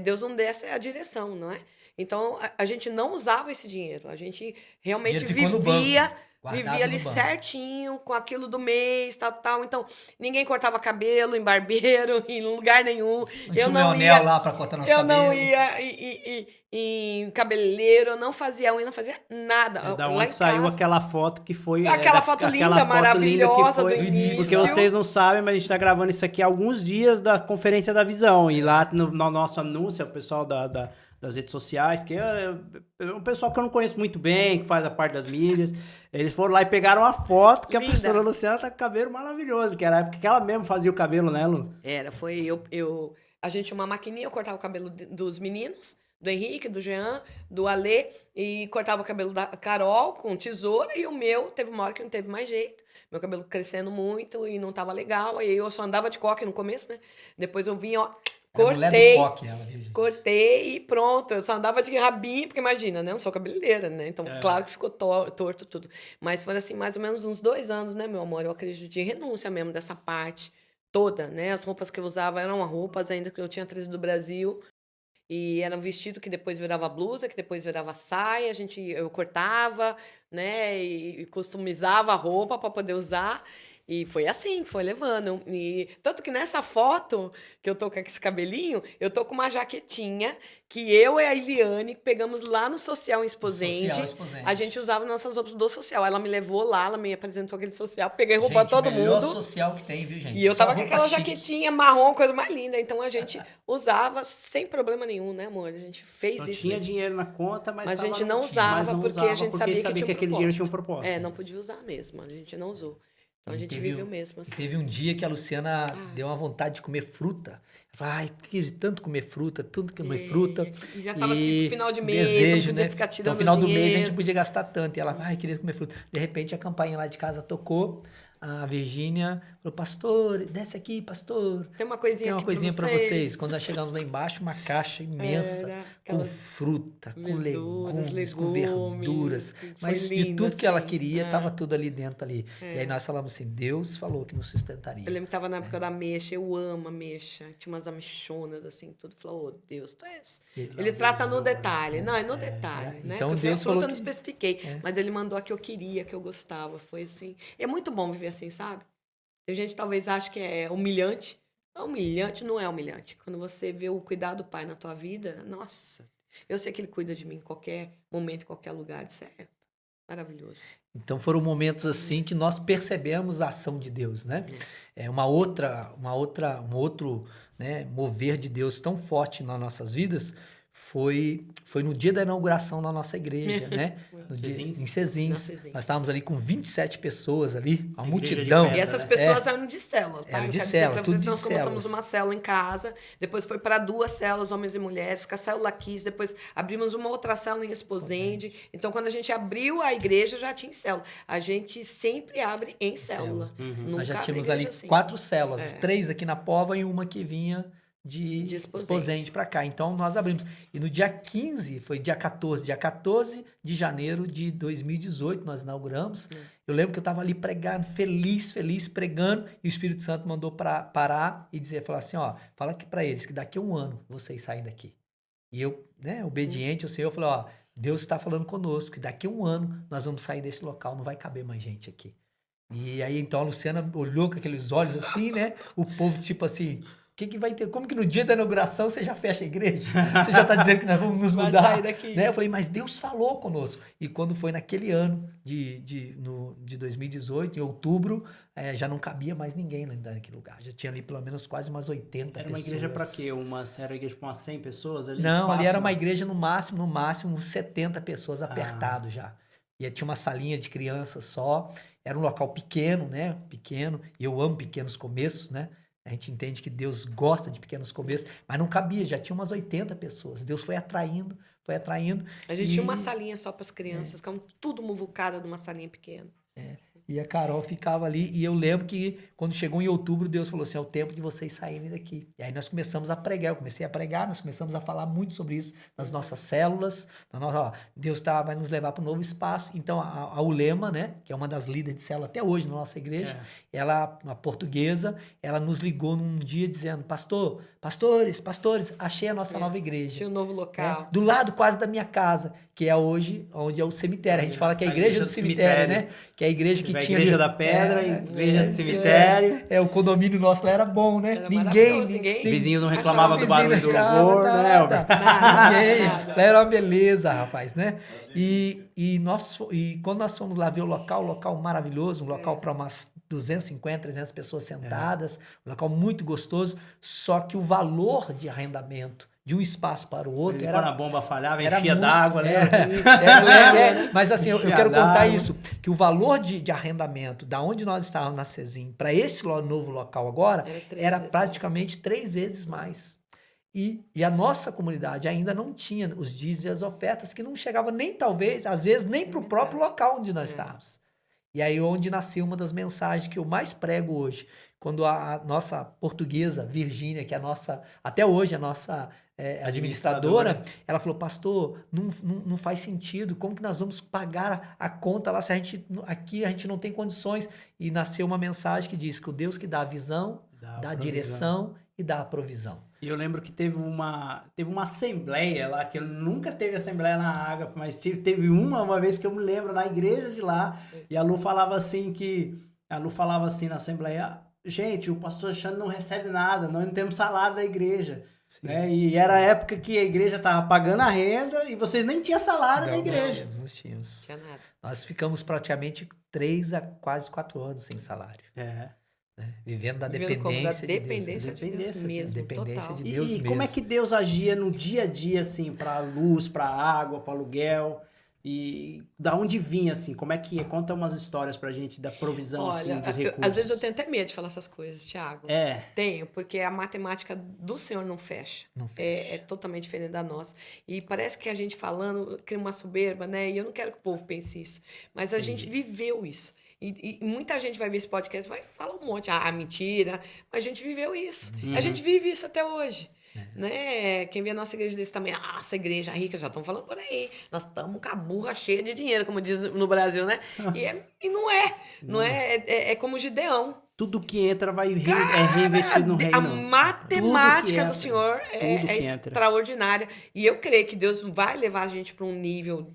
Deus não desse a direção, não é? Então, a gente não usava esse dinheiro, a gente realmente vivia Guardado vivia ali no banco. certinho, com aquilo do mês, tal. Então, ninguém cortava cabelo em barbeiro, em lugar nenhum. Não tinha o meu anel lá pra cortar nosso Eu cabelo. não ia em cabeleireiro, eu não fazia unha, não fazia nada. É da Lá onde em saiu casa, aquela foto que foi... aquela foto linda, aquela foto maravilhosa linda que do foi, início. porque vocês não sabem, mas a gente tá gravando isso aqui há alguns dias da Conferência da Visão. E lá no nosso anúncio, o pessoal das redes sociais, que é um pessoal que eu não conheço muito bem, que faz a parte das mídias, eles foram lá e pegaram uma foto que Linda. a professora Luciana tá com o cabelo maravilhoso, que era a época que ela mesmo fazia o cabelo, né, Lu? Foi a gente tinha uma maquininha, eu cortava o cabelo dos meninos, do Henrique, do Jean, do Alê, e cortava o cabelo da Carol com tesoura, e o meu, teve uma hora que não teve mais jeito. Meu cabelo crescendo muito e não tava legal, aí eu só andava de coque no começo, né? Depois eu vinha, ó, Mulher cortei. do coque, ela, viu, gente? Cortei e pronto. Eu só andava de rabinho, porque imagina, né? Eu não sou cabeleireira, né? Então, claro que ficou torto tudo. Mas foi assim, mais ou menos uns 2 anos, né, meu amor? Eu acredito de renúncia mesmo dessa parte toda, né? As roupas que eu usava eram roupas ainda que eu tinha trazido do Brasil. E era um vestido que depois virava blusa, que depois virava saia. Eu cortava, né? E customizava a roupa para poder usar. E foi assim, foi levando. E tanto que nessa foto que eu tô com esse cabelinho, eu tô com uma jaquetinha que eu e a Eliane pegamos lá no Social em Esposende. Social Esposende. A gente usava nossas roupas do social. Ela me levou lá, ela me apresentou aquele social, peguei roupa Gente, todo o melhor mundo. social que tem, viu, gente? E eu Só tava com roupa aquela chique. jaquetinha marrom, coisa mais linda. Então a gente usava sem problema nenhum, né, amor? A gente fez Não isso. tinha mesmo. dinheiro na conta, mas Mas a tava gente no- não mas usava não porque usava a gente porque sabia que sabia tinha um aquele dinheiro tinha um propósito. propósito. É, não podia usar mesmo. A gente não usou. Então a E gente teve viveu mesmo assim. Teve um dia que a Luciana deu uma vontade de comer fruta. Ela falou, ai, queria tanto comer fruta, tanto comer fruta. E já tava assim, final de mês, desejo, não podia né? ficar Então, tirando no final do mês a gente dinheiro. não podia gastar tanto. E ela, ai, queria comer fruta. De repente a campainha lá de casa tocou. A Virgínia falou, pastor, desce aqui, pastor. Tem uma coisinha Tem uma aqui coisinha pra pra vocês. vocês. Quando nós chegamos lá embaixo, uma caixa imensa, Era com aquelas fruta, com legumes, com legumes, verduras. foi Mas de lindo, tudo que ela assim. queria, É. estava tudo ali dentro ali. E aí nós falamos assim, Deus falou que nos sustentaria. Eu lembro que tava na época da ameixa, eu amo ameixa. Tinha umas ameixonas, assim, tudo. Falou, oh, Deus, tu és. Ele trata no detalhe. Não, é no detalhe, né? Então Porque Deus a fruta falou eu não que- especifiquei, mas ele mandou a que eu queria, que eu gostava. Foi assim. E é muito bom viver assim, sabe? Tem gente que talvez ache que é humilhante. Não, humilhante não é humilhante. Quando você vê o cuidado do Pai na tua vida, nossa, eu sei que ele cuida de mim em qualquer momento, em qualquer lugar. Isso é maravilhoso. Então foram momentos assim que nós percebemos a ação de Deus, né? É um outro, né, mover de Deus tão forte nas nossas vidas foi no dia da inauguração da nossa igreja, né? No dia, Sesins? em Sesins. Na Sesins. Nós estávamos ali com 27 pessoas ali, a Igreja de multidão. pedra, E essas né? pessoas eram de célula, tá? Era Eu de quero dizer célula, pra tudo vocês que de nós começamos células. uma célula em casa, depois foi para 2 células, homens e mulheres, que a célula quis, depois abrimos uma outra célula em Esposende. Então, quando a gente abriu a igreja, já tinha célula. A gente sempre abre em célula. Nunca Nós já abre tínhamos igreja ali assim. 4 células, 3 aqui na Pova e uma que vinha de De Esposende. Esposende para cá. Então nós abrimos. E no dia 15, foi dia 14 de janeiro de 2018, nós inauguramos. Eu lembro que eu estava ali pregando, feliz pregando, e o Espírito Santo mandou parar e falar assim, ó, fala aqui para eles que daqui a 1 ano vocês saem daqui. E eu, né, obediente ao Senhor, eu falei, ó, Deus está falando conosco, que daqui a 1 ano nós vamos sair desse local, não vai caber mais gente aqui. E aí, então, a Luciana olhou com aqueles olhos assim, né? O povo, tipo assim, que vai ter? Como que no dia da inauguração você já fecha a igreja? Você já está dizendo que nós vamos nos Vai mudar? sair daqui. Né? Eu falei, mas Deus falou conosco. E quando foi naquele ano de 2018, em outubro, já não cabia mais ninguém lá naquele lugar. Já tinha ali pelo menos quase umas 80 Era uma pessoas. igreja pra quê? Era uma igreja pra umas 100 pessoas ali? Não, ali espaço? era uma igreja no máximo, uns 70 pessoas apertado já. E tinha uma salinha de crianças só. Era um local pequeno, né? Pequeno. E eu amo pequenos começos, né? A gente entende que Deus gosta de pequenos começos, mas não cabia, já tinha umas 80 pessoas. Deus foi atraindo. A gente tinha uma salinha só para as crianças, ficavam tudo muvucada numa salinha pequena. E a Carol ficava ali. E eu lembro que quando chegou em outubro, Deus falou assim, é o tempo de vocês saírem daqui. E aí nós começamos a pregar. Eu comecei a pregar, nós começamos a falar muito sobre isso nas nossas células. Deus vai nos levar para um novo espaço. Então, a Ulema, né, que é uma das líderes de célula até hoje na nossa igreja, ela, uma portuguesa, ela nos ligou num dia dizendo, pastores, achei a nossa nova igreja. Tinha um novo local. Do lado quase da minha casa, que é hoje, onde é o cemitério. A gente fala que é a igreja do cemitério, né? Que é a igreja que a tinha... igreja da pedra, igreja do cemitério. O condomínio nosso lá era bom, né? Era Ninguém... O vizinho não reclamava do barulho do louvor, né, Elber? Ninguém. Lá era uma beleza, rapaz, né? E quando nós fomos lá ver o local maravilhoso, um local para umas 250, 300 pessoas sentadas, um local muito gostoso, só que o valor de arrendamento de um espaço para o outro quando a bomba falhava, enchia muito, d'água, né? Mas assim, eu quero contar isso, que o valor de arrendamento da onde nós estávamos na Cezim para esse novo local agora era praticamente 3 vezes mais. E a nossa comunidade ainda não tinha os dízimos e as ofertas, que não chegavam nem, talvez, às vezes, nem para o próprio local onde nós estávamos. E aí onde nasceu uma das mensagens que eu mais prego hoje, quando a nossa portuguesa, Virgínia, que é a nossa, até hoje a nossa administradora, ela falou, pastor, não faz sentido, como que nós vamos pagar a conta lá se aqui a gente não tem condições? E nasceu uma mensagem que diz que o Deus que dá a visão, dá a direção e dá a provisão. E eu lembro que teve uma assembleia lá, que eu nunca teve assembleia na Ágape, mas teve uma vez que eu me lembro, na igreja de lá, e a Lu falava assim na assembleia, gente, o pastor Alexandre não recebe nada, nós não temos salário da igreja. Né? E era a época que a igreja estava pagando a renda e vocês nem tinham salário da igreja. Não tínhamos. Não tinha nada. Nós ficamos praticamente 3 a quase 4 anos sem salário. Né? Vivendo da Vivendo dependência de Deus. Dependência de Deus mesmo, dependência total. de Deus mesmo. Como é que Deus agia no dia a dia, assim, para luz, para água, para aluguel? E da onde vinha, assim? Como é que é? Conta umas histórias pra gente da provisão, assim, dos recursos. Às vezes eu tenho até medo de falar essas coisas, Thiago. Tenho, porque a matemática do Senhor não fecha. Não fecha. É totalmente diferente da nossa. E parece que a gente falando cria uma soberba, né? E eu não quero que o povo pense isso. Mas a gente viveu isso. E muita gente vai ver esse podcast, vai falar um monte. Mentira. Mas a gente viveu isso. A gente vive isso até hoje. Né? Quem vê a nossa igreja desse tamanho, nossa igreja rica, já estão falando por aí. Nós estamos com a burra cheia de dinheiro, como diz no Brasil, né? E não é. Não é. É como o Gideão. Tudo que entra é reinvestido no reino. A matemática do Senhor é extraordinária. E eu creio que Deus vai levar a gente para um nível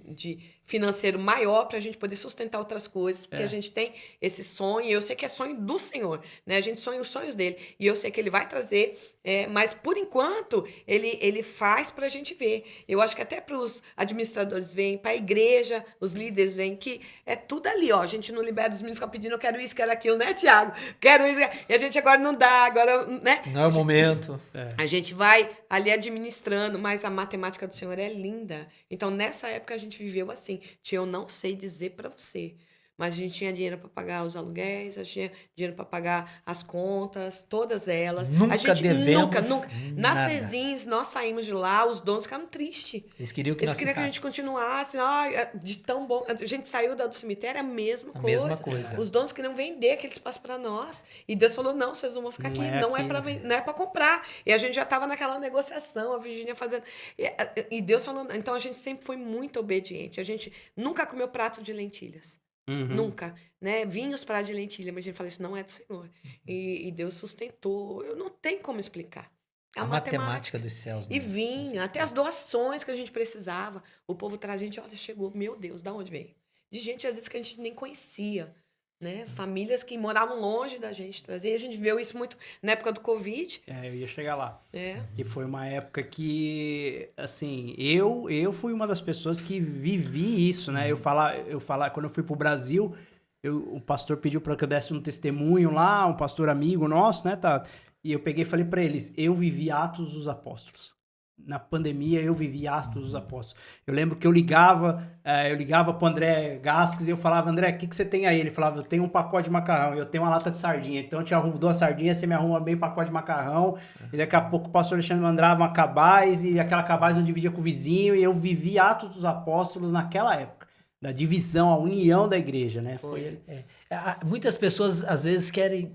financeiro maior para a gente poder sustentar outras coisas, porque a gente tem esse sonho, e eu sei que é sonho do Senhor, né? A gente sonha os sonhos dele, e eu sei que ele vai trazer, mas por enquanto ele faz para a gente ver. Eu acho que até para os administradores verem, para a igreja, os líderes verem que é tudo ali, ó. A gente não libera os meninos ficar pedindo, eu quero isso, quero aquilo, né, Thiago? Quero isso, e a gente agora não dá, agora, né? Não é o momento. A gente vai ali administrando, mas a matemática do Senhor é linda. Então, nessa época, a gente viveu assim. Eu não sei dizer para você, mas a gente tinha dinheiro para pagar os aluguéis, a gente tinha dinheiro para pagar as contas, todas elas. Nunca a gente devemos nunca. Na Cezins, nós saímos de lá, os donos ficaram tristes. Eles queriam que a gente continuasse, de tão bom. A gente saiu do cemitério, a mesma coisa. Os donos queriam vender aquele espaço para nós. E Deus falou, não, vocês não vão ficar aqui, não é para comprar. E a gente já estava naquela negociação, a Virgínia fazendo... E Deus falou, então a gente sempre foi muito obediente. A gente nunca comeu prato de lentilhas. Nunca, né? Vinha os pratos de lentilha, mas a gente falou, isso não é do Senhor. E Deus sustentou. Eu não tenho como explicar. A matemática dos céus. E vinha, até as doações que a gente precisava. O povo traz a gente, olha, chegou, meu Deus, da onde veio? De gente, às vezes, que a gente nem conhecia. Né? Famílias que moravam longe da gente trazer. E a gente viu isso muito na época do Covid. Eu ia chegar lá. Que foi uma época que, assim, eu fui uma das pessoas que vivi isso, né? Eu falar, quando eu fui pro Brasil, o pastor pediu para que eu desse um testemunho lá, um pastor amigo nosso, né, tá? E eu peguei e falei para eles, eu vivi Atos dos Apóstolos. Na pandemia, eu vivi Atos dos Apóstolos. Eu lembro que eu ligava pro André Gasques e eu falava, André, o que você tem aí? Ele falava, eu tenho um pacote de macarrão, eu tenho uma lata de sardinha. Então eu te arrumo 2 sardinhas, você me arruma bem pacote de macarrão. E daqui a pouco o pastor Alexandre mandava uma cabaz e aquela cabaz eu dividia com o vizinho. E eu vivi Atos dos Apóstolos naquela época. da divisão, a união da igreja, né? Foi ele. Muitas pessoas, às vezes, querem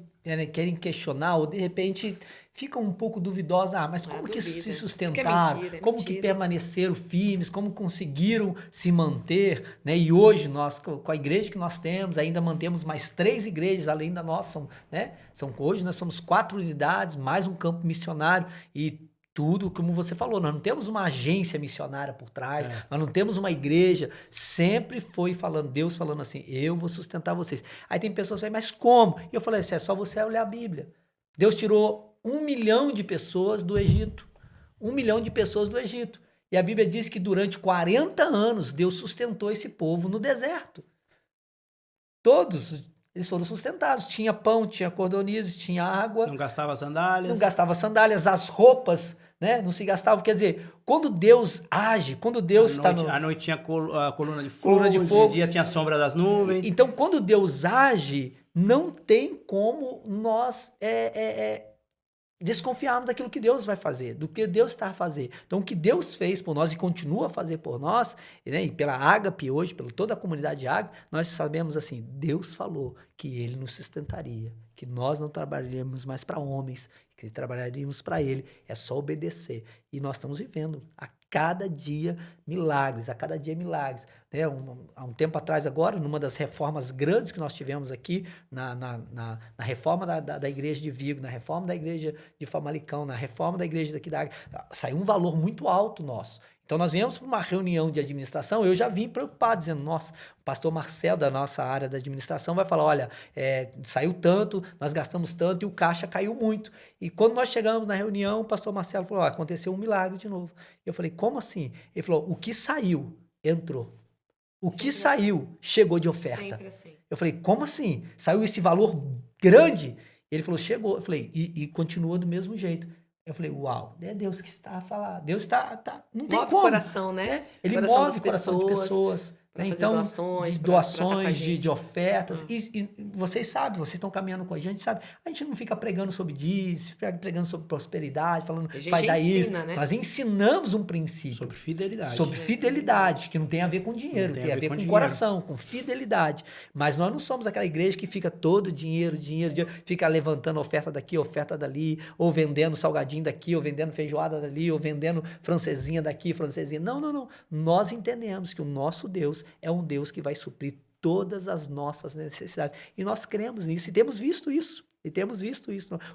questionar ou, de repente, ficam um pouco duvidosas. Mas como que se sustentaram? Como que permaneceram firmes? Como conseguiram se manter? Né? E hoje, nós, com a igreja que nós temos, ainda mantemos mais 3 igrejas, além da nossa. Né? Hoje nós somos 4 unidades, mais um campo missionário e tudo, como você falou, nós não temos uma agência missionária por trás, nós não temos uma igreja, sempre foi falando, Deus falando assim, eu vou sustentar vocês. Aí tem pessoas que falam, mas como? E eu falei assim, é só você olhar a Bíblia. Deus tirou 1 milhão de pessoas do Egito. 1 milhão de pessoas do Egito. E a Bíblia diz que durante 40 anos Deus sustentou esse povo no deserto. Todos eles foram sustentados. Tinha pão, tinha cordonizes, tinha água. Não gastava sandálias. Não gastava sandálias, as roupas, né, não se gastavam. Quer dizer, quando Deus age, quando Deus está no... À noite tinha a coluna de fogo, de dia tinha a sombra das nuvens. Então, quando Deus age, não tem como nós desconfiarmos daquilo que Deus vai fazer, do que Deus está a fazer. Então, o que Deus fez por nós e continua a fazer por nós, né, e pela Ágape hoje, pela toda a comunidade de Ágape, nós sabemos assim, Deus falou que Ele nos sustentaria, que nós não trabalharíamos mais para homens, que trabalharíamos para Ele, é só obedecer. E nós estamos vivendo a cada dia milagres, a cada dia milagres. Né? Há um tempo atrás agora, numa das reformas grandes que nós tivemos aqui, na reforma da igreja de Vigo, na reforma da igreja de Famalicão, na reforma da igreja daqui da Águia, saiu um valor muito alto nosso. Então, nós viemos para uma reunião de administração, eu já vim preocupado, dizendo, nossa, o pastor Marcelo, da nossa área da administração, vai falar, olha, saiu tanto, nós gastamos tanto e o caixa caiu muito. E quando nós chegamos na reunião, o pastor Marcelo falou, aconteceu um milagre de novo. Eu falei, como assim? Ele falou, o que saiu, entrou. O que saiu, chegou de oferta. Sempre assim. Eu falei, como assim? Saiu esse valor grande? Ele falou, chegou. Eu falei, e continua do mesmo jeito. Eu falei, uau, é Deus que está a falar. Deus está não tem move como. O coração, né? Ele coração move o coração de pessoas. Né? Então, doações, de ofertas. E vocês sabem, vocês estão caminhando com a gente, sabe? A gente não fica pregando sobre dízimo, pregando sobre prosperidade, falando que vai dar isso. Né? Nós ensinamos um princípio. Sobre fidelidade. Sobre fidelidade, que não tem a ver com dinheiro, tem a ver com coração, com fidelidade. Mas nós não somos aquela igreja que fica todo dinheiro, fica levantando oferta daqui, oferta dali, ou vendendo salgadinho daqui, ou vendendo feijoada dali, ou vendendo francesinha daqui, francesinha. Não. Nós entendemos que o nosso Deus é um Deus que vai suprir todas as nossas necessidades. E nós cremos nisso e temos visto isso.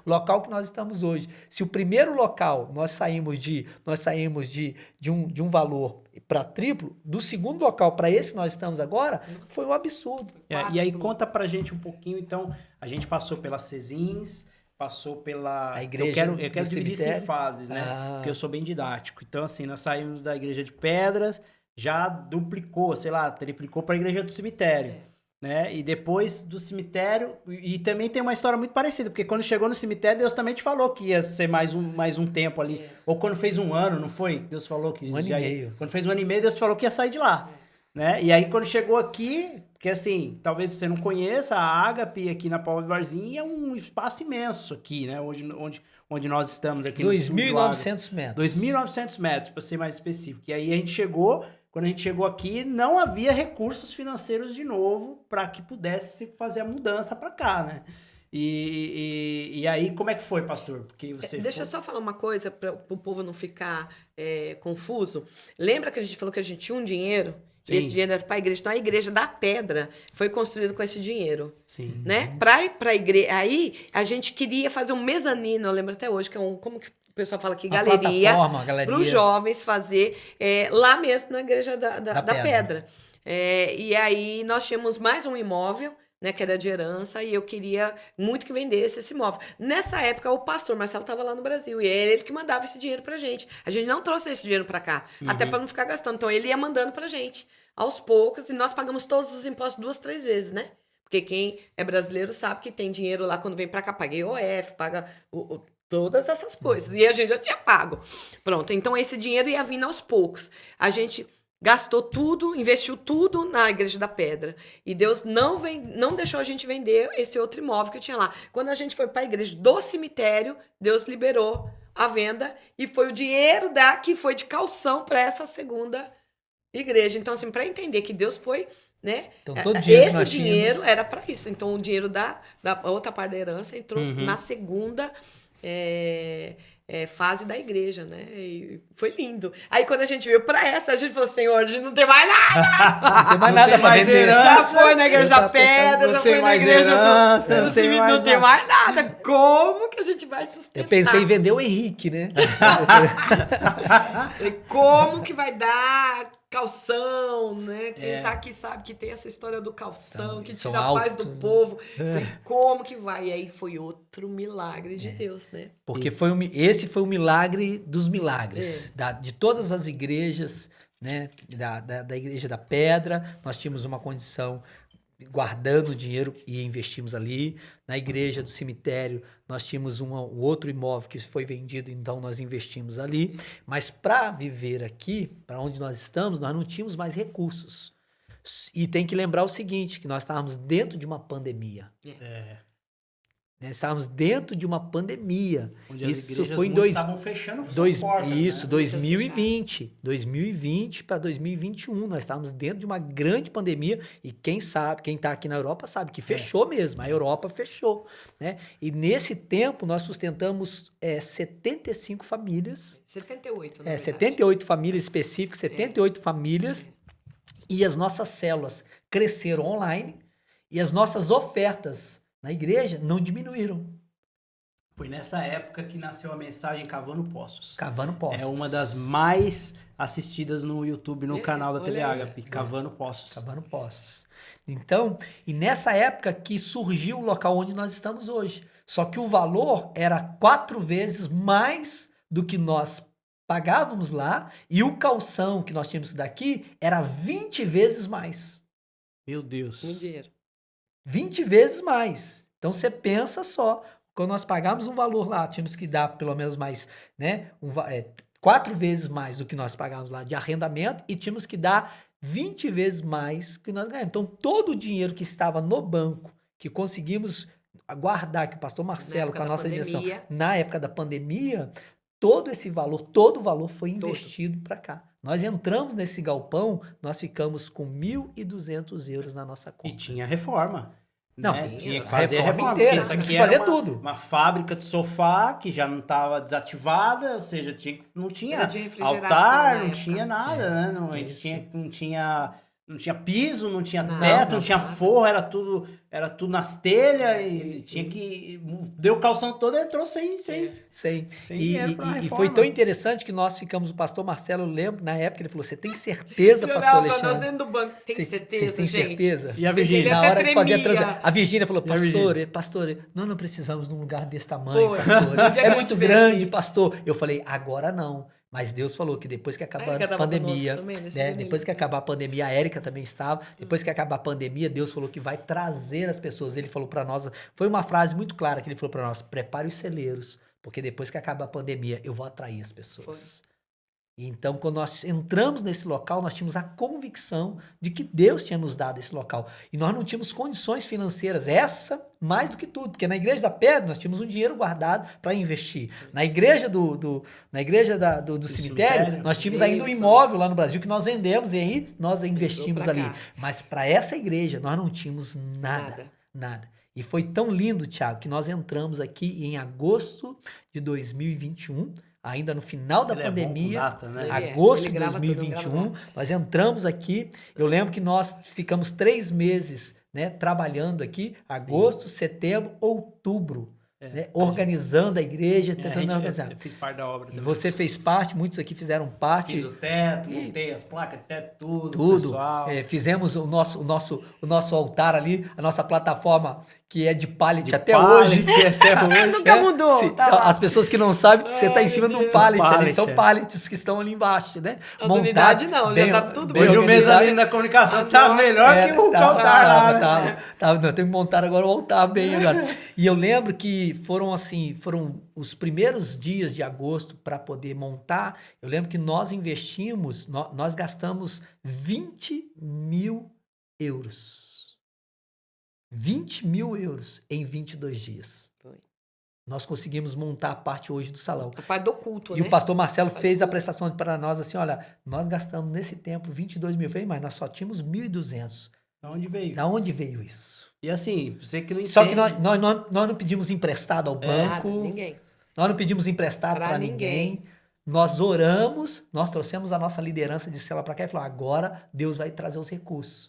No local que nós estamos hoje. Se o primeiro local nós saímos de um valor para triplo, do segundo local para esse que nós estamos agora, foi um absurdo. E aí conta pra gente um pouquinho, então, a gente passou pelas Cezins, passou pela... A igreja eu quero dividir isso em fases, né? Porque eu sou bem didático. Então, assim, nós saímos da igreja de Pedras, já duplicou, triplicou para a igreja do cemitério, né? E depois do cemitério, e também tem uma história muito parecida, porque quando chegou no cemitério, Deus também te falou que ia ser mais um tempo ali, ou quando fez 1 ano, não foi? Deus falou que... Um ano e meio. Quando fez 1 ano e meio, Deus te falou que ia sair de lá, né? E aí quando chegou aqui, porque assim, talvez você não conheça, a Ágape aqui na Paula de Varzim é um espaço imenso aqui, né? Onde nós estamos aqui. 2.900 metros. 2.900 metros, para ser mais específico. E aí quando a gente chegou aqui, não havia recursos financeiros de novo para que pudesse fazer a mudança para cá, né? E aí, como é que foi, pastor? Porque Deixa eu só falar uma coisa para o povo não ficar confuso. Lembra que a gente falou que a gente tinha um dinheiro? Sim. E esse dinheiro era para a igreja. Então, a igreja da Pedra foi construída com esse dinheiro. Sim. Né? Para a igreja. Aí, a gente queria fazer um mezanino, eu lembro até hoje, que é como que o pessoal fala aqui, galeria. Para os jovens fazer lá mesmo na igreja da Pedra. E aí, nós tínhamos mais um imóvel, né, que era de herança, e eu queria muito que vendesse esse imóvel. Nessa época, o pastor Marcelo estava lá no Brasil, e é ele que mandava esse dinheiro pra gente. A gente não trouxe esse dinheiro pra cá, até para não ficar gastando. Então, ele ia mandando pra gente, aos poucos, e nós pagamos todos os impostos 2, 3 vezes, né? Porque quem é brasileiro sabe que tem dinheiro lá quando vem pra cá, paga IOF, paga todas essas coisas. E a gente já tinha pago. Pronto, então esse dinheiro ia vindo aos poucos. A gente gastou tudo, investiu tudo na Igreja da Pedra. E Deus não deixou a gente vender esse outro imóvel que tinha lá. Quando a gente foi para a igreja do cemitério, Deus liberou a venda e foi o dinheiro que foi de calção para essa segunda igreja. Então, assim, para entender que Deus foi né? Então, todo dinheiro que Esse nós dinheiro tínhamos- era para isso. Então, o dinheiro da outra parte da herança entrou Uhum. na segunda fase da igreja, né? E foi lindo. Aí, quando a gente veio para essa, a gente falou, Senhor, a gente não tem mais nada. Não tem mais Não nada tem pra mais vender. herança. Já foi na igreja Eu da tava pensando, pedra, não já tem foi na mais igreja herança, do não tem mais não tem mais nada. Como que a gente vai sustentar? Eu pensei em vender o Henrique, né? Falei, como que vai dar calção, né? Quem tá aqui sabe que tem essa história do calção, Então, que são tira a paz altos, do né? povo. Falei, como que vai? E aí foi outro milagre de Deus, né? Porque esse foi o milagre dos milagres. De todas as igrejas, né? Da igreja da pedra, nós tínhamos uma condição guardando dinheiro e investimos ali. Na igreja do cemitério, nós tínhamos um outro imóvel que foi vendido, então nós investimos ali. Mas para viver aqui, para onde nós estamos, nós não tínhamos mais recursos. E tem que lembrar o seguinte, que nós estávamos dentro de uma pandemia. É, Né? Estávamos dentro de uma pandemia. onde as Isso igrejas foi em muitas estavam fechando suas portas, isso, né? 2020 para 2021. Nós estávamos dentro de uma grande pandemia e quem sabe, quem está aqui na Europa sabe que fechou mesmo. A Europa fechou, né? E nesse tempo nós sustentamos 75 famílias, 78, na verdade. 78 famílias específicas, 78 famílias, e as nossas células cresceram online e as nossas ofertas na igreja não diminuíram. Foi nessa época que nasceu a mensagem Cavando Poços. Cavando poços. É uma das mais assistidas no YouTube, no canal da TV olha aí. Ágape, Cavando Poços. Cavando poços. Então, e nessa época que surgiu o local onde nós estamos hoje. Só que o valor era 4 vezes mais do que nós pagávamos lá e o calção que nós tínhamos daqui era 20 vezes mais. Meu Deus. Muito dinheiro. 20 vezes mais. Então você pensa só, quando nós pagamos um valor lá, tínhamos que dar pelo menos mais, né? 4 vezes mais do que nós pagávamos lá de arrendamento e tínhamos que dar 20 vezes mais que nós ganhamos. Então todo o dinheiro que estava no banco, que conseguimos guardar, que o pastor Marcelo, época com a da nossa direção, pandemia. na época da pandemia, todo o valor foi investido para cá. Nós entramos nesse galpão, nós ficamos com 1.200 euros na nossa E conta. tinha reforma. Não, né? tinha Tinha que a fazer a reforma reforma. inteira, Porque isso tínhamos aqui que fazer era tudo. uma fábrica de sofá que já não estava desativada, ou seja, não tinha Era de refrigeração altar, na não época. tinha nada, né? Não, a gente Isso. não tinha piso, não tinha Não, teto, não não tinha tinha forro, era tudo nas telhas e tinha que... Deu o calção todo e entrou sem Sim. Sem E, dinheiro pra e reforma. foi tão interessante que nós ficamos, o pastor Marcelo, eu lembro, na época, ele falou, você tem certeza, Ele pastor olhava pra nós Alexandre? dentro do banco. Tem certeza, Vocês têm gente? certeza? E a Ele Virgínia? Na até hora de fazer a tremia. transição, a Virgínia falou, E a Virgínia? pastor, nós não precisamos de um lugar desse tamanho, Foi. pastor. O dia que É a muito gente veio grande, aqui. pastor. Eu falei, agora não. Mas Deus falou que depois que acabar Érica a tava pandemia, conosco também nesse né, dia depois dele. que acabar a pandemia, a Érica também estava, depois que acabar a pandemia, Deus falou que vai trazer as pessoas. Ele falou para nós, foi uma frase muito clara que ele falou para nós, prepare os celeiros, porque depois que acabar a pandemia, eu vou atrair as pessoas. Então, quando nós entramos nesse local, nós tínhamos a convicção de que Deus tinha nos dado esse local. E nós não tínhamos condições financeiras, essa mais do que tudo. Porque na igreja da pedra, nós tínhamos um dinheiro guardado para investir. Na igreja do cemitério, nós tínhamos ainda um imóvel lá no Brasil que nós vendemos e aí nós investimos pra ali. cá. Mas para essa igreja, nós não tínhamos nada. E foi tão lindo, Thiago, que nós entramos aqui em agosto de 2021, ainda no final da Ele é bom com pandemia, data, né? Ele agosto de grava tudo, 2021, grava. nós entramos aqui, eu lembro que nós ficamos 3 meses, né, trabalhando aqui, agosto, setembro, outubro, né, organizando a igreja, tentando organizar. Eu fiz parte da obra E também. você fez parte, muitos aqui fizeram parte. Fiz o teto, montei as placas de teto, tudo. Tudo. Pessoal. Fizemos o nosso altar ali, a nossa plataforma que é de pallet De até pallet, hoje. Até hoje, Nunca mudou, tá lá. as pessoas que não sabem, você está em cima de um pallet ali. Pallet, São é. pallets que estão ali embaixo, né? As Montado, unidades não, já bem- tá tudo bem Hoje o organizado. mezanino da comunicação tá Nossa, melhor que o altar lá, né? Não, tem que montar agora o altar bem agora. E eu lembro que foram os primeiros dias de agosto para poder montar. Eu lembro que nós investimos, nós gastamos 20 mil euros. 20 mil euros em 22 dias. Foi. Nós conseguimos montar a parte hoje do salão. A parte do culto, E né? o pastor Marcelo fez a prestação para nós assim, olha, nós gastamos nesse tempo 22 mil. Eu falei, mas nós só tínhamos 1.200. Da onde veio? Da onde veio isso? E assim, você que não entende... Só que nós não pedimos emprestado ao banco. Nada, ninguém. Nós não pedimos emprestado Pra para ninguém. Nós oramos, nós trouxemos a nossa liderança de célula para cá e falou: agora Deus vai trazer os recursos.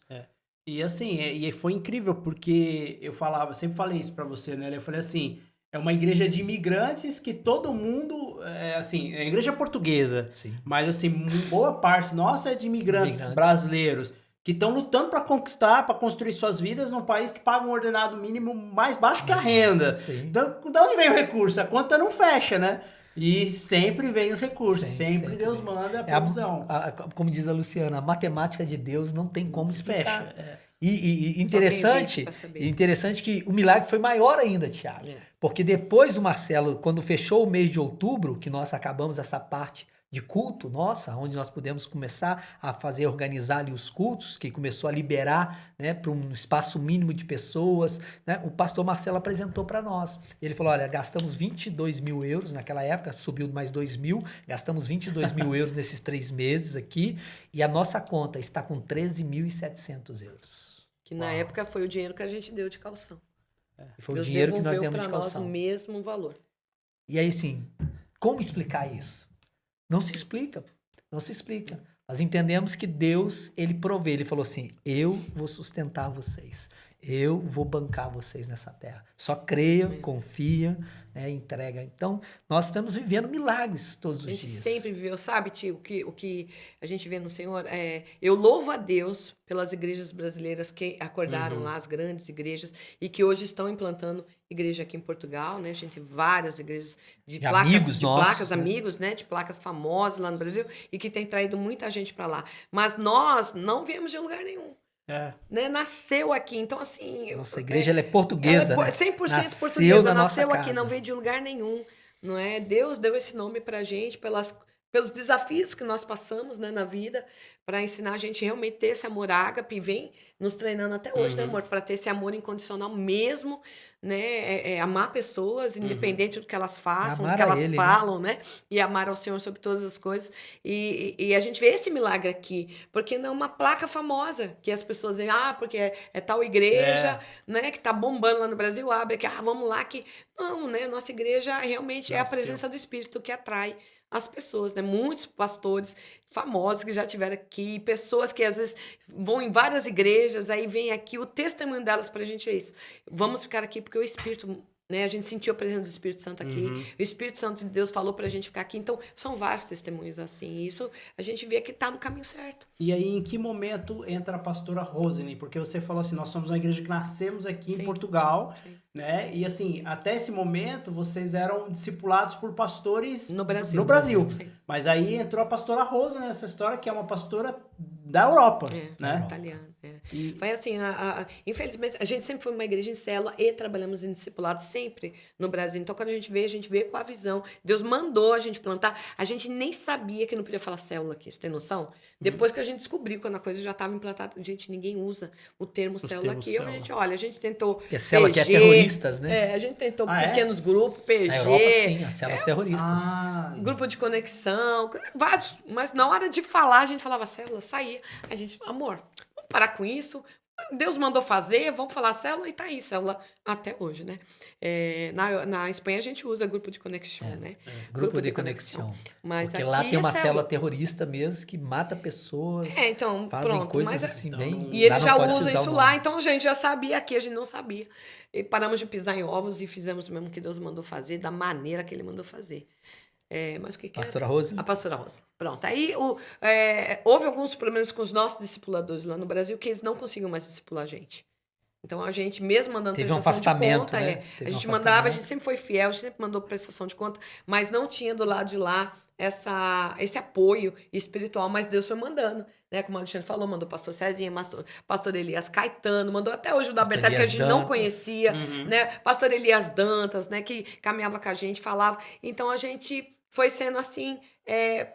E assim, e foi incrível, porque eu sempre falei isso pra você, né? Eu falei assim, é uma igreja de imigrantes que todo mundo, assim, é igreja portuguesa, Sim. mas assim, boa parte nossa é de imigrantes Imigrantes. brasileiros, que estão lutando pra conquistar, pra construir suas vidas num país que paga um ordenado mínimo mais baixo que a renda. Sim. Da onde vem o recurso? A conta não fecha, né? E sempre vem os recursos, sempre Deus vem. manda a provisão. Como diz a Luciana, a matemática de Deus não tem como explicar. Fecha. E Só tem gente pra saber. interessante que o milagre foi maior ainda, Thiago. Porque depois o Marcelo, quando fechou o mês de outubro, que nós acabamos essa parte de culto nossa, onde nós pudemos começar a organizar ali os cultos, que começou a liberar, né, para um espaço mínimo de pessoas, né, o pastor Marcelo apresentou para nós. Ele falou: olha, gastamos 22 mil euros naquela época, subiu mais 2 mil, gastamos 22 mil euros nesses 3 meses aqui, e a nossa conta está com 13.700 euros. Que na época foi o dinheiro que a gente deu de calção. E foi Deus o dinheiro que nós devolveu demos de pra nós calção. o mesmo valor. E aí, sim, como explicar isso? Não se explica. Não se explica. Nós entendemos que Deus, ele provê. Ele falou assim: eu vou sustentar vocês. Eu vou bancar vocês nessa terra. Só creia, confia, né, entrega. Então, nós estamos vivendo milagres todos os A gente dias. sempre viveu, sabe, tio, o que a gente vê no Senhor? Eu louvo a Deus pelas igrejas brasileiras que acordaram lá, as grandes igrejas, e que hoje estão implantando igreja aqui em Portugal, né? A gente tem várias igrejas de placas, amigos nossos, placas, né? amigos, né? De placas famosas lá no Brasil, e que tem traído muita gente para lá. Mas nós não viemos de lugar nenhum. Né? Nasceu aqui, então assim... Nossa igreja ela é portuguesa, ela é né? 100% Nasceu portuguesa, na nasceu nossa aqui, casa. não veio de lugar nenhum, não é? Deus deu esse nome pra gente pelos desafios que nós passamos, né, na vida, para ensinar a gente realmente ter esse amor ágape, e vem nos treinando até hoje, né, amor, para ter esse amor incondicional mesmo, né, amar pessoas, independente do que elas façam, do Amar que a elas ele, né? falam, né, e amar ao Senhor sobre todas as coisas, e a gente vê esse milagre aqui, porque não é uma placa famosa, que as pessoas dizem, porque é tal igreja, né, que tá bombando lá no Brasil, abre aqui, vamos lá, que... Não, né, nossa igreja realmente é a presença do Espírito que atrai as pessoas, né? Muitos pastores famosos que já tiveram aqui, pessoas que às vezes vão em várias igrejas, aí vem aqui, o testemunho delas pra gente é isso. Vamos ficar aqui porque o Espírito, né? A gente sentiu a presença do Espírito Santo aqui, o Espírito Santo de Deus falou pra gente ficar aqui, então são vários testemunhos assim, isso a gente vê que tá no caminho certo. E aí, em que momento entra a pastora Rosane? Porque você falou assim, nós somos uma igreja que nascemos aqui em Portugal, né? E assim, até esse momento, vocês eram discipulados por pastores No Brasil. No Brasil. Sim. Mas aí entrou a pastora Rosane nessa história, que é uma pastora da Europa, né? Italiana. Foi assim, infelizmente, a gente sempre foi uma igreja em célula e trabalhamos em discipulado sempre no Brasil. Então, quando a gente veio com a visão. Deus mandou a gente plantar. A gente nem sabia que não podia falar célula aqui, você tem noção? Depois que a gente descobriu, quando a coisa já estava implantada, gente, ninguém usa o termo célula aqui. A gente tentou Porque a célula aqui é PG, terroristas, né? a gente tentou pequenos grupos, PG. Na Europa, sim, as células terroristas. Grupo de conexão, vários. Mas na hora de falar, a gente falava célula, saía. A gente, amor, vamos parar com isso. Deus mandou fazer, vamos falar célula e tá aí, célula até hoje, né? Na Espanha a gente usa grupo de conexão, né? Grupo de conexão. Mas porque aqui lá tem uma é célula terrorista mesmo que mata pessoas, então, fazem pronto, coisas mas assim então, bem... E eles lá já não pode se usam usar o isso nome. lá, então a gente já sabia, aqui a gente não sabia. E paramos de pisar em ovos e fizemos mesmo o que Deus mandou fazer, da maneira que Ele mandou fazer. Mas o que Pastora Rosa? A pastora Rosa. Pronto. Aí houve alguns problemas com os nossos discipuladores lá no Brasil que eles não conseguiam mais discipular a gente. Então a gente, mesmo mandando Teve um prestação de afastamento, conta, né? a gente mandava, a gente sempre foi fiel, a gente sempre mandou prestação de conta, mas não tinha do lado de lá esse apoio espiritual, mas Deus foi mandando, né? Como o Alexandre falou, mandou pastor Cezinha, pastor Elias Caetano, mandou até hoje o da Betânia, que a gente não conhecia, né? Pastor Elias Dantas, né? Que caminhava com a gente, falava. Então a gente foi sendo assim,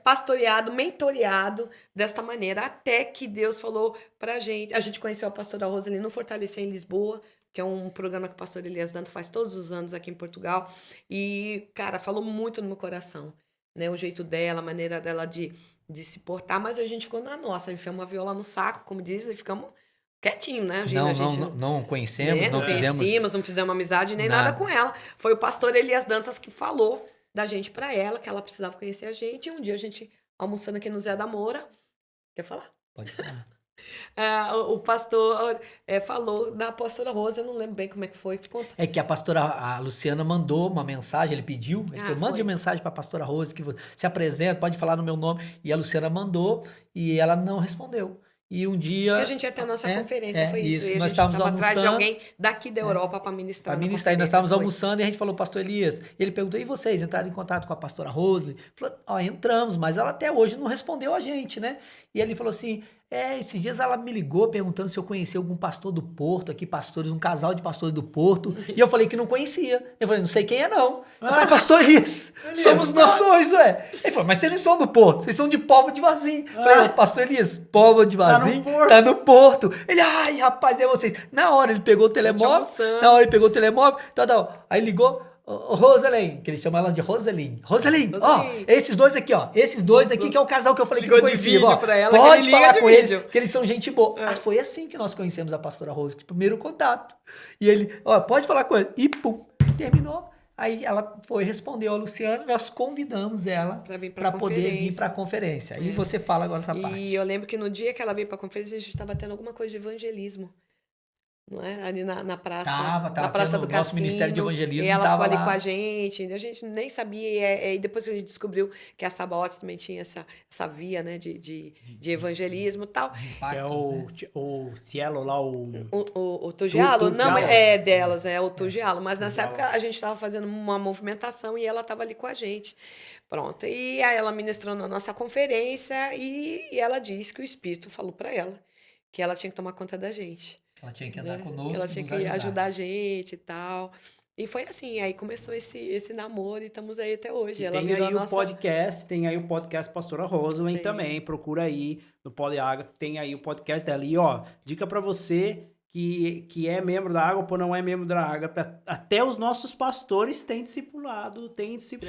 pastoreado, mentoreado desta maneira, até que Deus falou pra gente. A gente conheceu a pastora Rosane no Fortalecer em Lisboa, que é um programa que o pastor Elias Dantas faz todos os anos aqui em Portugal. E, cara, falou muito no meu coração, né? O jeito dela, a maneira dela de se portar, mas a gente ficou na nossa, enfiamos a viola no saco, como diz, e ficamos quietinho, né, Gina? Não, A gente não conhecemos, né, não fizemos não fizemos amizade nem nada. nada com ela. Foi o pastor Elias Dantas que falou da gente pra ela, que ela precisava conhecer a gente. E um dia a gente, almoçando aqui no Zé da Moura, quer falar? Pode falar. O pastor falou da pastora Rosa, eu não lembro bem como é que foi. Conta. É que a Luciana mandou uma mensagem, ele pediu, ele falou, mande foi. uma mensagem para a pastora Rosa, que se apresenta, pode falar no meu nome. E a Luciana mandou e ela não respondeu. E um dia... Porque a gente ia ter a nossa conferência, foi isso. E a nós gente estávamos estava atrás de almoçando. alguém daqui da Europa para ministrar. Para ministrar, e nós estávamos almoçando e a gente falou, pastor Elias, ele perguntou, e vocês entraram em contato com a pastora Rose? Falou, entramos, mas ela até hoje não respondeu a gente, né? E ele falou assim, esses dias ela me ligou perguntando se eu conhecia algum pastor do Porto, aqui pastores, um casal de pastores do Porto, e eu falei que não conhecia. Eu falei, não sei quem é não. Eu falei, pastor Elias, somos nós dois, ué. Ele falou, mas vocês não são do Porto, vocês são de Póvoa de Varzim. Eu falei, pastor Elias, Póvoa de Varzim, tá no Porto. Ele, ai, rapaz, é vocês. Na hora ele pegou o telemóvel, aí ligou, Rosalind, que eles chamam ela de Rosalind. Rosalind, esses dois aqui, esses dois aqui que é o casal que eu falei que não conhecia. Pra ela, pode que falar com vídeo. eles, que eles são gente boa. Mas foi assim que nós conhecemos a pastora Rose, que primeiro contato. E ele, pode falar com ele. E pum, terminou. Aí ela foi, respondeu a Luciana, nós convidamos ela para poder vir para a conferência. E você fala agora essa parte. E eu lembro que no dia que ela veio para a conferência, a gente estava tendo alguma coisa de evangelismo. Não é? Ali na praça. Tava na praça do nosso Cassino. Ministério de Evangelismo. E ela ficou ali lá com a gente. A gente nem sabia. E depois que a gente descobriu que a Sabaote também tinha essa via, né, de evangelismo e tal. Que é o Cielo lá, O Tugialo? Não, é delas, é o Tugialo. Mas nessa época a gente estava fazendo uma movimentação e ela estava ali com a gente. Pronto. E aí ela ministrou na nossa conferência e ela disse que o Espírito falou para ela que ela tinha que tomar conta da gente. Ela tinha que andar conosco, ela tinha que ajudar a gente e tal. E foi assim, aí começou esse namoro e estamos aí até hoje. Ela tem aí tem aí o podcast Pastora Rosalind também, procura aí no Pod Ágape, tem aí o podcast dela. E dica pra você que é membro da Ágape ou não é membro da Ágape, até os nossos pastores têm discipulado,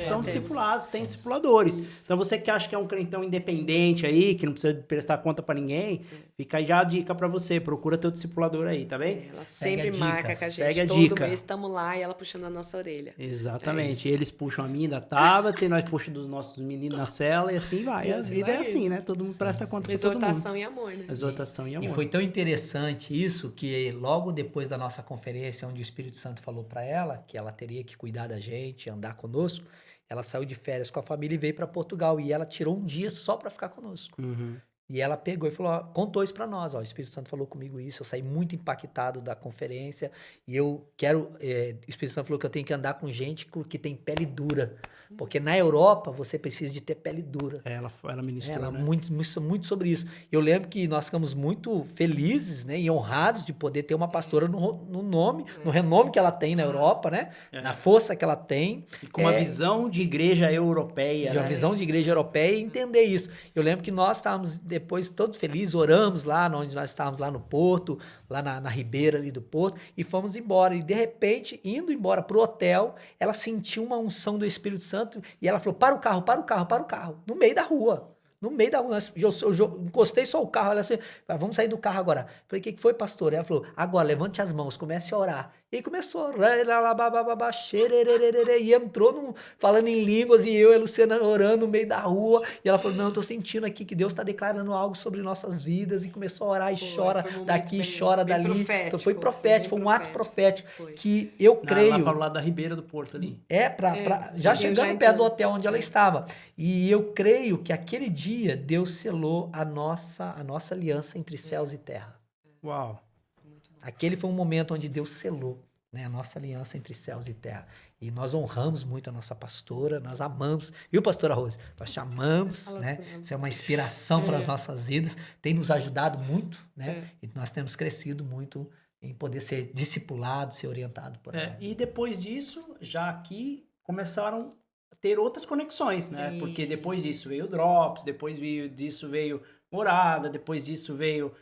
são discipulados, têm discipuladores. Isso. Então você que acha que é um crentão independente aí, que não precisa prestar conta pra ninguém, fica aí já a dica pra você, procura teu discipulador aí, tá bem? Ela sempre marca com a gente, segue a todo dica. mês estamos lá e ela puxando a nossa orelha. Exatamente, eles puxam a minha da Tabata, nós puxamos dos nossos meninos na cela e assim vai. E a vida é assim, né? Todo mundo presta conta pra todo mundo. Exortação e amor, né? Exortação e amor. E foi tão interessante isso que logo depois da nossa conferência, onde o Espírito Santo falou para ela que ela teria que cuidar da gente, andar conosco, ela saiu de férias com a família e veio para Portugal. E ela tirou um dia só para ficar conosco. Uhum. E ela pegou e falou, contou isso para nós. O Espírito Santo falou comigo isso. Eu saí muito impactado da conferência. E eu quero... o Espírito Santo falou que eu tenho que andar com gente que tem pele dura. Porque na Europa, você precisa de ter pele dura. Ela ministrou, ela né? muito sobre isso. Eu lembro que nós ficamos muito felizes, né, e honrados de poder ter uma pastora no renome que ela tem na Europa, né? Na força que ela tem. E com uma visão de igreja europeia, Uma visão de igreja europeia e entender isso. Eu lembro que nós estávamos depois todos felizes, oramos lá onde nós estávamos, lá no Porto, lá na ribeira ali do Porto, e fomos embora. E de repente, indo embora pro hotel, ela sentiu uma unção do Espírito Santo e ela falou, para o carro, no meio da rua. No meio da rua, eu encostei só o carro, ela assim, vamos sair do carro agora. Falei, o que foi, pastor? Ela falou, agora, levante as mãos, comece a orar. E aí começou, e entrou falando em línguas, e eu e a Luciana orando no meio da rua, e ela falou, não, eu tô sentindo aqui que Deus tá declarando algo sobre nossas vidas, e começou a orar, e chora daqui, chora dali. Então foi profético, foi um ato profético, que eu creio... Lá para o lado da ribeira do Porto ali. Já chegando perto do hotel onde ela estava. E eu creio que aquele dia Deus selou a nossa aliança entre céus e terra. Uau! Aquele foi um momento onde Deus selou, né, a nossa aliança entre céus e terra. E nós honramos muito a nossa pastora, nós amamos, viu, pastora Rose? Nós te amamos, né? Isso é uma inspiração para as nossas vidas, tem nos ajudado muito, né? E nós temos crescido muito em poder ser discipulado, ser orientado por ela. E depois disso, já aqui começaram a ter outras conexões, né? Porque depois disso veio Drops, depois disso veio Morada, depois disso veio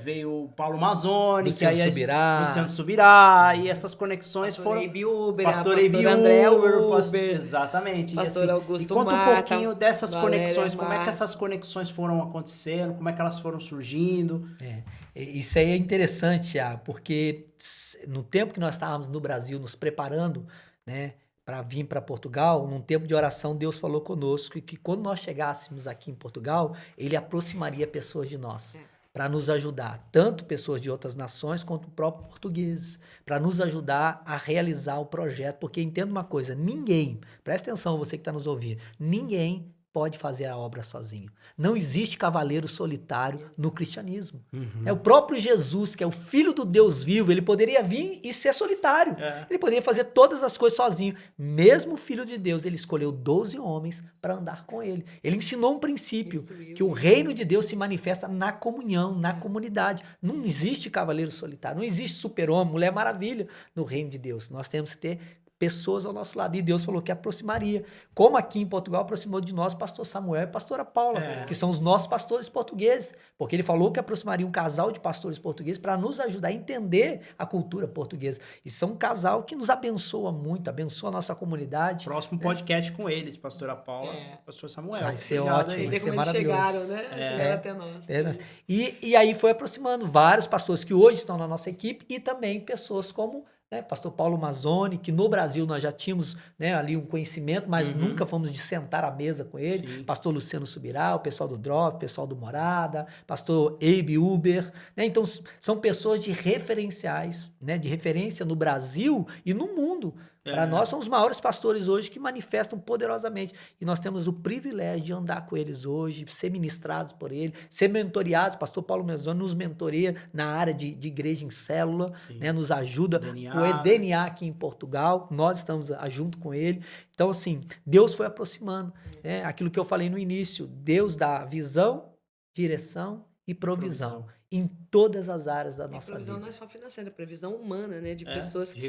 veio o Paulo Mazzoni, Luciano que aí Subirá. Luciano Subirá, e essas conexões foram... Pastor Eibe Uber, Pastor Eibe André Uber, Uber, exatamente. Pastor E assim, Augusto e conta um Marta, pouquinho dessas Valéria conexões, como é que Marta. essas conexões foram acontecendo, como é que elas foram surgindo. Isso aí é interessante, Thiago, porque no tempo que nós estávamos no Brasil nos preparando, né, para vir para Portugal, num tempo de oração, Deus falou conosco que quando nós chegássemos aqui em Portugal, Ele aproximaria pessoas de nós. Para nos ajudar, tanto pessoas de outras nações quanto o próprio português, para nos ajudar a realizar o projeto, porque entenda uma coisa, ninguém, presta atenção você que está nos ouvindo, ninguém pode fazer a obra sozinho. Não existe cavaleiro solitário no cristianismo. É o próprio Jesus, que é o Filho do Deus vivo, ele poderia vir e ser solitário. Ele poderia fazer todas as coisas sozinho. Mesmo o Filho de Deus, ele escolheu 12 homens para andar com ele. Ele ensinou um princípio, que o reino de Deus se manifesta na comunhão, na comunidade. Não existe cavaleiro solitário, não existe super-homem, mulher maravilha no reino de Deus. Nós temos que ter pessoas ao nosso lado. E Deus falou que aproximaria. Como aqui em Portugal aproximou de nós pastor Samuel e pastora Paula, que são os nossos pastores portugueses. Porque ele falou que aproximaria um casal de pastores portugueses para nos ajudar a entender a cultura portuguesa. E são um casal que nos abençoa muito, abençoa a nossa comunidade. Próximo podcast com eles, pastora Paula, pastor Samuel. Vai ser Obrigado ótimo, aí. vai Ver ser como eles maravilhoso. chegaram, né? Chegaram até nós. E aí foi aproximando vários pastores que hoje estão na nossa equipe e também pessoas como pastor Paulo Mazzoni, que no Brasil nós já tínhamos ali um conhecimento, mas nunca fomos de sentar à mesa com ele. Sim. Pastor Luciano Subirá, o pessoal do Drop, o pessoal do Morada, pastor Eibe Uber. Então, são pessoas de referenciais, de referência no Brasil e no mundo. Para nós, são os maiores pastores hoje que manifestam poderosamente. E nós temos o privilégio de andar com eles hoje, ser ministrados por ele, ser mentoreados. Pastor Paulo Mazzoni nos mentoreia na área de igreja em célula, nos ajuda com o DNA aqui em Portugal. Nós estamos junto com ele. Então, assim, Deus foi aproximando. Aquilo que eu falei no início, Deus dá visão, direção e provisão. Em todas as áreas da nossa vida. Previsão não é só financeira, previsão humana, né? De pessoas, de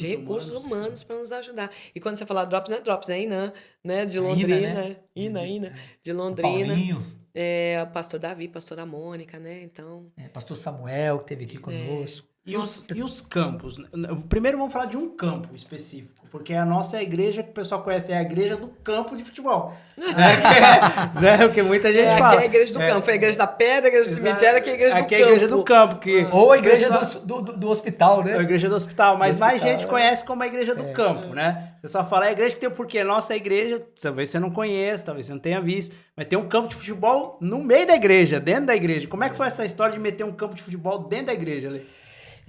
recursos humanos para nos ajudar. E quando você fala Drops, não é Drops, é Inan, né? De Londrina. Ina, de Londrina. Paulinho. O pastor Davi, pastora Mônica, né? Então. Pastor Samuel, que esteve aqui conosco. E os campos? Primeiro vamos falar de um campo específico, porque a nossa igreja, que o pessoal conhece, é a igreja do campo de futebol. Porque muita gente fala. Aqui é a igreja do campo, é a igreja da pedra, a igreja do cemitério, aqui é a igreja do campo. Aqui é a igreja do campo. Ou a igreja do hospital, né? A igreja do hospital, mas mais gente conhece como a igreja do campo, né? O pessoal fala, a igreja que tem o porquê. Nossa igreja, talvez você não conheça, talvez você não tenha visto, mas tem um campo de futebol no meio da igreja, dentro da igreja. Como é que foi essa história de meter um campo de futebol dentro da igreja, Ale?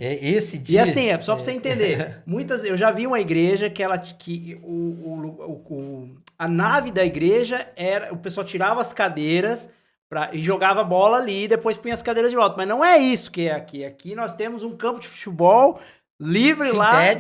Esse dia... E assim, só pra você entender, eu já vi uma igreja que a nave da igreja o pessoal tirava as cadeiras e jogava bola ali e depois punha as cadeiras de volta. Mas não é isso que é aqui. Aqui nós temos um campo de futebol livre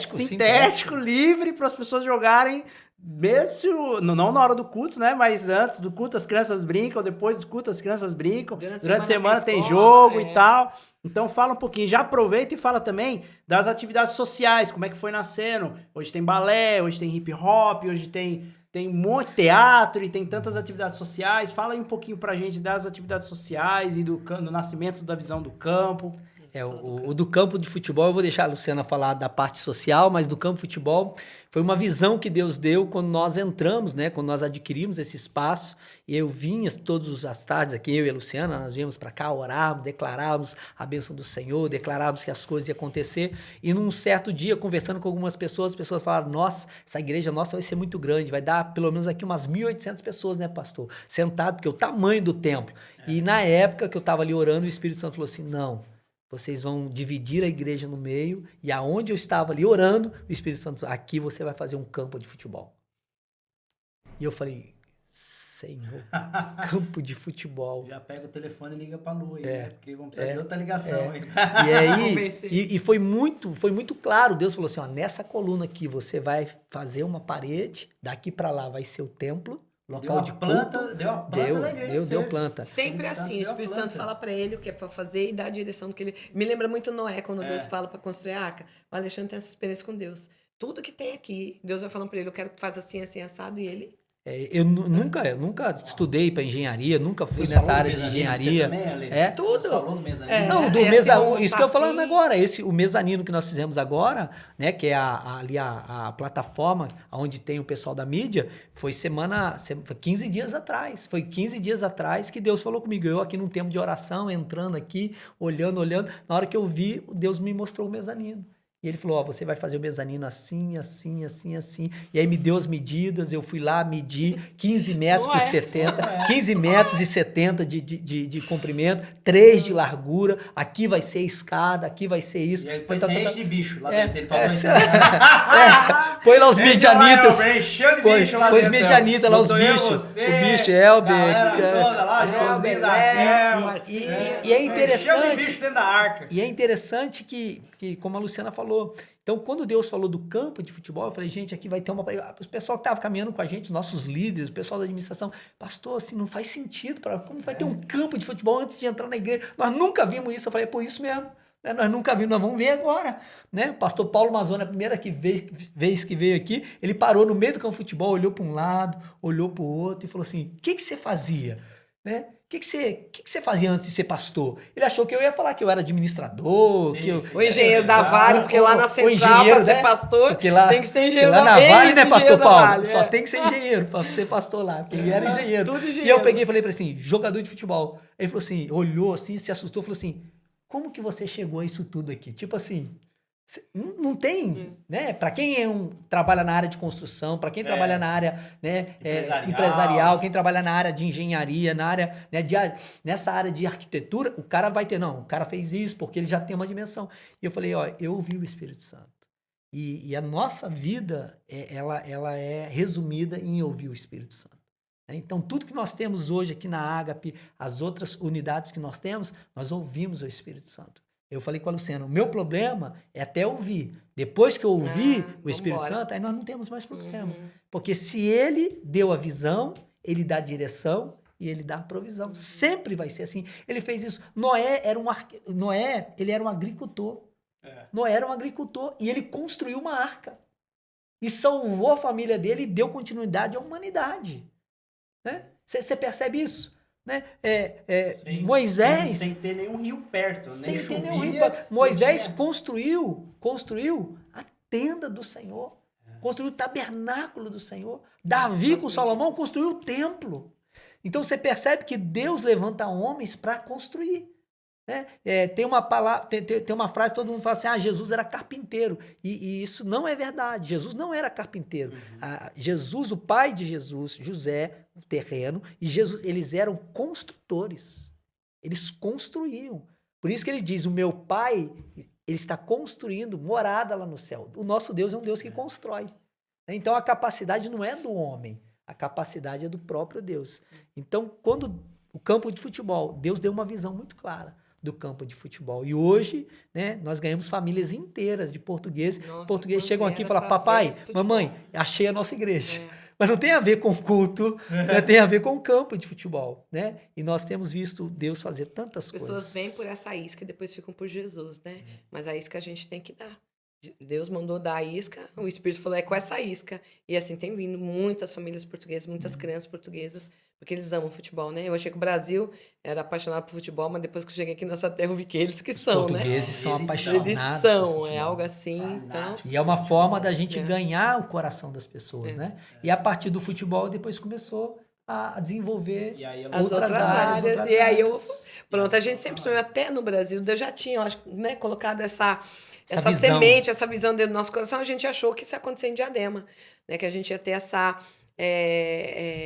sintético, livre para as pessoas jogarem, mesmo não na hora do culto, né? Mas antes do culto as crianças brincam, depois do culto as crianças brincam, durante a semana tem jogo e tal. Então fala um pouquinho, já aproveita e fala também das atividades sociais, como é que foi nascendo. Hoje tem balé, hoje tem hip hop, hoje tem um monte de teatro e tem tantas atividades sociais. Fala aí um pouquinho pra gente das atividades sociais e do nascimento da visão do campo. O do campo de futebol, eu vou deixar a Luciana falar da parte social, mas do campo de futebol foi uma visão que Deus deu quando nós entramos, quando nós adquirimos esse espaço. E eu vinha todas as tardes aqui, eu e a Luciana, nós viemos para cá, orávamos, declarávamos a bênção do Senhor, declarávamos que as coisas iam acontecer. E num certo dia, conversando com algumas pessoas, as pessoas falaram, nossa, essa igreja nossa vai ser muito grande, vai dar pelo menos aqui umas 1.800 pessoas, né, pastor? Sentado, porque é o tamanho do templo. E na época que eu estava ali orando, o Espírito Santo falou assim, não, vocês vão dividir a igreja no meio, e aonde eu estava ali orando, o Espírito Santo, aqui você vai fazer um campo de futebol. E eu falei, Senhor, campo de futebol. Já pega o telefone e liga pra Lu, né? Porque vamos precisar de outra ligação. E aí, foi muito claro, Deus falou assim, nessa coluna aqui você vai fazer uma parede, daqui para lá vai ser o templo, local de culto. Deu a planta da igreja. Deu planta. Sempre assim, o Espírito Santo fala pra ele o que é pra fazer e dá a direção do que ele... Me lembra muito Noé, quando Deus fala pra construir a arca. O Alexandre tem essa experiência com Deus. Tudo que tem aqui, Deus vai falando pra ele, eu quero que faça assim, assim, assado, e ele Eu nunca estudei para engenharia, nunca fui Você nessa falou do área de mezanino, engenharia. você também, Ale? É. Tudo. Você falou do mezanino? É. Não, do Aí, assim, mezanino, montar isso que eu tô falando assim. agora, o mezanino que nós fizemos agora, né, que é a plataforma onde tem o pessoal da mídia, foi 15 dias atrás. Foi 15 dias atrás que Deus falou comigo. Eu aqui num tempo de oração, entrando aqui, olhando. Na hora que eu vi, Deus me mostrou o mezanino. E ele falou, você vai fazer o mezanino assim, assim, assim, assim. E aí me deu as medidas, eu fui lá medir 15 metros por 70, 15 metros e 70 de comprimento, 3 de largura, aqui vai ser escada, aqui vai ser isso. E aí foi enche de bicho lá dentro, ele falou põe lá os medianitas. Encheu de bicho lá dentro. Põe os medianitas lá, os bichos. O bicho, Elber. Toda lá, Joãozinho da Terra. E é interessante. Encheu de bicho dentro da arca. E é interessante que, como a Luciana falou, então quando Deus falou do campo de futebol, eu falei, gente, aqui vai ter o pessoal que estava caminhando com a gente, nossos líderes, o pessoal da administração, pastor, assim, não faz sentido, como vai ter um campo de futebol antes de entrar na igreja? Nós nunca vimos isso. Eu falei, é por isso mesmo. Né? Nós nunca vimos, nós vamos ver agora. Né? O pastor Paulo Mazzoni, a primeira vez que veio aqui, ele parou no meio do campo de futebol, olhou para um lado, olhou para o outro e falou assim, o que você fazia? Né? O que você fazia antes de ser pastor? Ele achou que eu ia falar que eu era administrador, sim, que eu... O engenheiro da Vale, porque lá na central, para ser pastor, tem que ser engenheiro lá da na Vale, né, pastor Paulo? Vale, Só tem que ser engenheiro para ser pastor lá, porque ele era engenheiro. Tudo engenheiro. E eu peguei e falei para ele assim, jogador de futebol. Ele falou assim, olhou assim, se assustou, falou assim, como que você chegou a isso tudo aqui? Tipo assim... Não tem, né? Para quem trabalha na área de construção, para quem trabalha na área, né, empresarial, quem trabalha na área de engenharia, na área, né, nessa área de arquitetura, o cara vai ter, não, o cara fez isso porque ele já tem uma dimensão. E eu falei, ó, eu ouvi o Espírito Santo. E a nossa vida, ela é resumida em ouvir o Espírito Santo. Então, tudo que nós temos hoje aqui na Ágape, as outras unidades que nós temos, nós ouvimos o Espírito Santo. Eu falei com a Luciana, o meu problema é até ouvir. Depois que eu ouvir o Espírito Santo, aí nós não temos mais problema. Porque se ele deu a visão, ele dá a direção e ele dá a provisão. Sempre vai ser assim. Ele fez isso. Noé, ele era um agricultor. Noé era um agricultor e ele construiu uma arca. E salvou a família dele e deu continuidade à humanidade. Né? Você percebe isso? Né? Moisés... Sem ter nenhum rio perto. Sem ter nenhum rio perto. Moisés construiu a tenda do Senhor. Construiu o tabernáculo do Senhor. Davi com Salomão construiu o templo. Então você percebe que Deus levanta homens para construir. Né? Tem uma palavra, tem uma frase, todo mundo fala assim, Jesus era carpinteiro. E isso não é verdade. Jesus não era carpinteiro. Jesus, o pai de Jesus, José, o terreno, e Jesus, eles eram construtores. Eles construíam. Por isso que ele diz, o meu pai, ele está construindo morada lá no céu. O nosso Deus é um Deus que constrói. Então a capacidade não é do homem, a capacidade é do próprio Deus. Então, quando o campo de futebol, Deus deu uma visão muito clara do campo de futebol. E hoje, né, nós ganhamos famílias inteiras de portugueses. Portugueses chegam aqui e falam, papai, mamãe, achei a nossa igreja. Mas não tem a ver com culto, né, tem a ver com o campo de futebol. Né? E nós temos visto Deus fazer tantas coisas. As pessoas vêm por essa isca e depois ficam por Jesus, né? Mas a isca a gente tem que dar. Deus mandou dar a isca, o Espírito falou, é com essa isca. E assim, tem vindo muitas famílias portuguesas, muitas crianças portuguesas, porque eles amam futebol, né? Eu achei que o Brasil era apaixonado por futebol, mas depois que eu cheguei aqui nessa terra, eu vi que eles que são, né? Os portugueses são apaixonados eles são, é algo assim. Então... E é uma forma da gente ganhar o coração das pessoas, né? E a partir do futebol, depois começou a desenvolver as outras áreas. E aí pronto, a gente sempre sonhou, até no Brasil, Deus já tinha, acho, né, colocado essa semente, essa visão dentro do nosso coração. A gente achou que isso ia acontecer em Diadema, né? Que a gente ia ter essa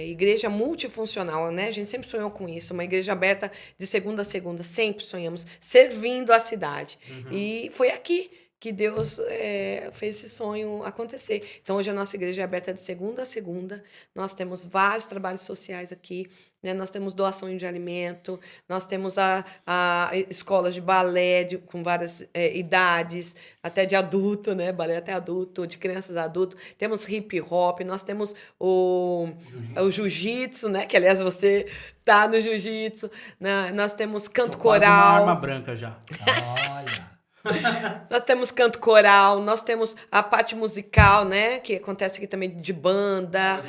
igreja multifuncional, né? A gente sempre sonhou com isso, uma igreja aberta de segunda a segunda, sempre sonhamos, servindo a cidade. E foi aqui que Deus fez esse sonho acontecer. Então, hoje a nossa igreja é aberta de segunda a segunda, nós temos vários trabalhos sociais aqui, né? Nós temos doação de alimento, nós temos a escolas de balé com várias idades, até de adulto, né? Balé até adulto, de crianças a adulto, temos hip hop, nós temos o jiu-jitsu, né? Que aliás você tá no jiu-jitsu, né? Nós temos canto coral. Uma arma branca já. Olha... Nós temos canto coral, nós temos a parte musical, né? Que acontece aqui também de banda.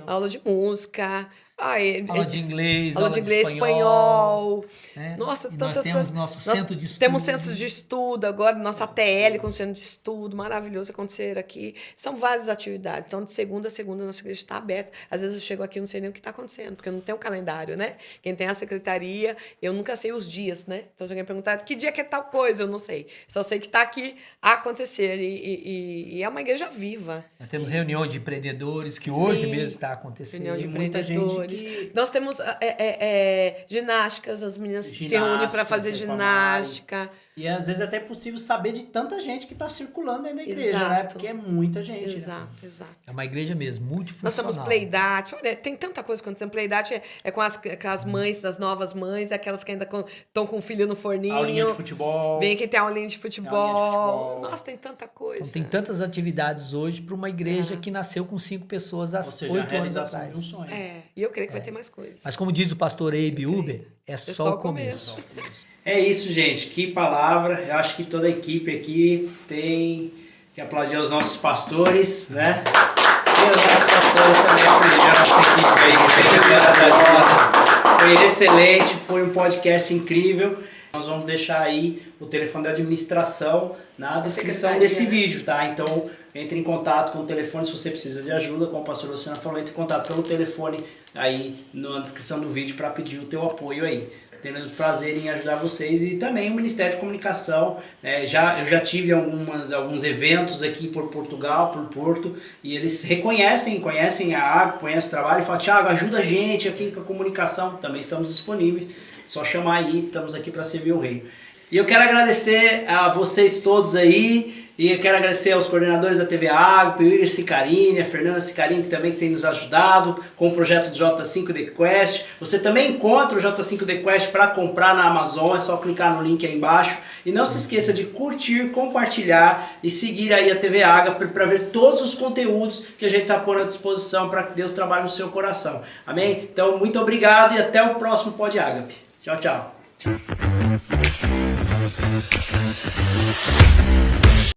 Aula de música. Aula de inglês, aula de inglês, espanhol. Né? Nossa, e tantas nós temos coisas. nosso Nós centro de estudo. Temos centros de estudo agora, nossa ATL com centro de estudo, maravilhoso acontecer aqui. São várias atividades. Então, de segunda a segunda, nossa igreja está aberta. Às vezes eu chego aqui e não sei nem o que está acontecendo, porque eu não tenho um calendário, né? Quem tem a secretaria, eu nunca sei os dias, né? Então, se alguém perguntar que dia que é tal coisa, eu não sei. Só sei que está aqui a acontecer. E é uma igreja viva. Nós temos reunião de empreendedores, que hoje Sim. mesmo está acontecendo. Reunião de muita gente empreendedores. que- Nós temos ginásticas, as meninas se reúnem para fazer ginástica. E às vezes até é possível saber de tanta gente que está circulando dentro da igreja, Exato. né? Porque é muita gente. Né? Exato. É uma igreja mesmo, Nós multifuncional. temos playdate, olha, tem tanta coisa acontecendo. Playdate é com as mães, as novas mães, aquelas que ainda estão com o filho no forninho. Aulinha de futebol. Vem quem tem aulinha de futebol. Aulinha de futebol. Nossa, tem tanta coisa. Então tem tantas atividades hoje para uma igreja que nasceu com 5 pessoas há Ou seja, a 8 anos realização atrás. de um sonho. E eu creio que vai ter mais coisas. Mas como diz o pastor Abe Uber, é só o começo. É isso, gente. Que palavra. Eu acho que toda a equipe aqui tem que aplaudir os nossos pastores, né? E os nossos pastores também aplaudiram a nossa equipe aí. Graças a Deus. Foi excelente, foi um podcast incrível. Nós vamos deixar aí o telefone da administração na descrição desse vídeo, tá? Então, entre em contato com o telefone se você precisa de ajuda, como o pastor Luciano falou, entre em contato pelo telefone aí na descrição do vídeo para pedir o teu apoio aí. Tendo prazer em ajudar vocês e também o Ministério de Comunicação. Eu já tive alguns eventos aqui por Portugal, por Porto, e eles conhecem a AGAP, conhecem o trabalho e falam: Thiago, ajuda a gente aqui com a comunicação. Também estamos disponíveis, só chamar aí, estamos aqui para servir o reino. E eu quero agradecer a vocês todos aí, e eu quero agradecer aos coordenadores da TV Ágape, o William Sicarini, a Fernanda Sicarini, que também tem nos ajudado com o projeto do J5The Quest. Você também encontra o J5The Quest para comprar na Amazon, é só clicar no link aí embaixo. E não se esqueça de curtir, compartilhar e seguir aí a TV Ágape para ver todos os conteúdos que a gente está pondo à disposição para que Deus trabalhe no seu coração. Amém? Então, muito obrigado e até o próximo Pod Ágape. Tchau, tchau.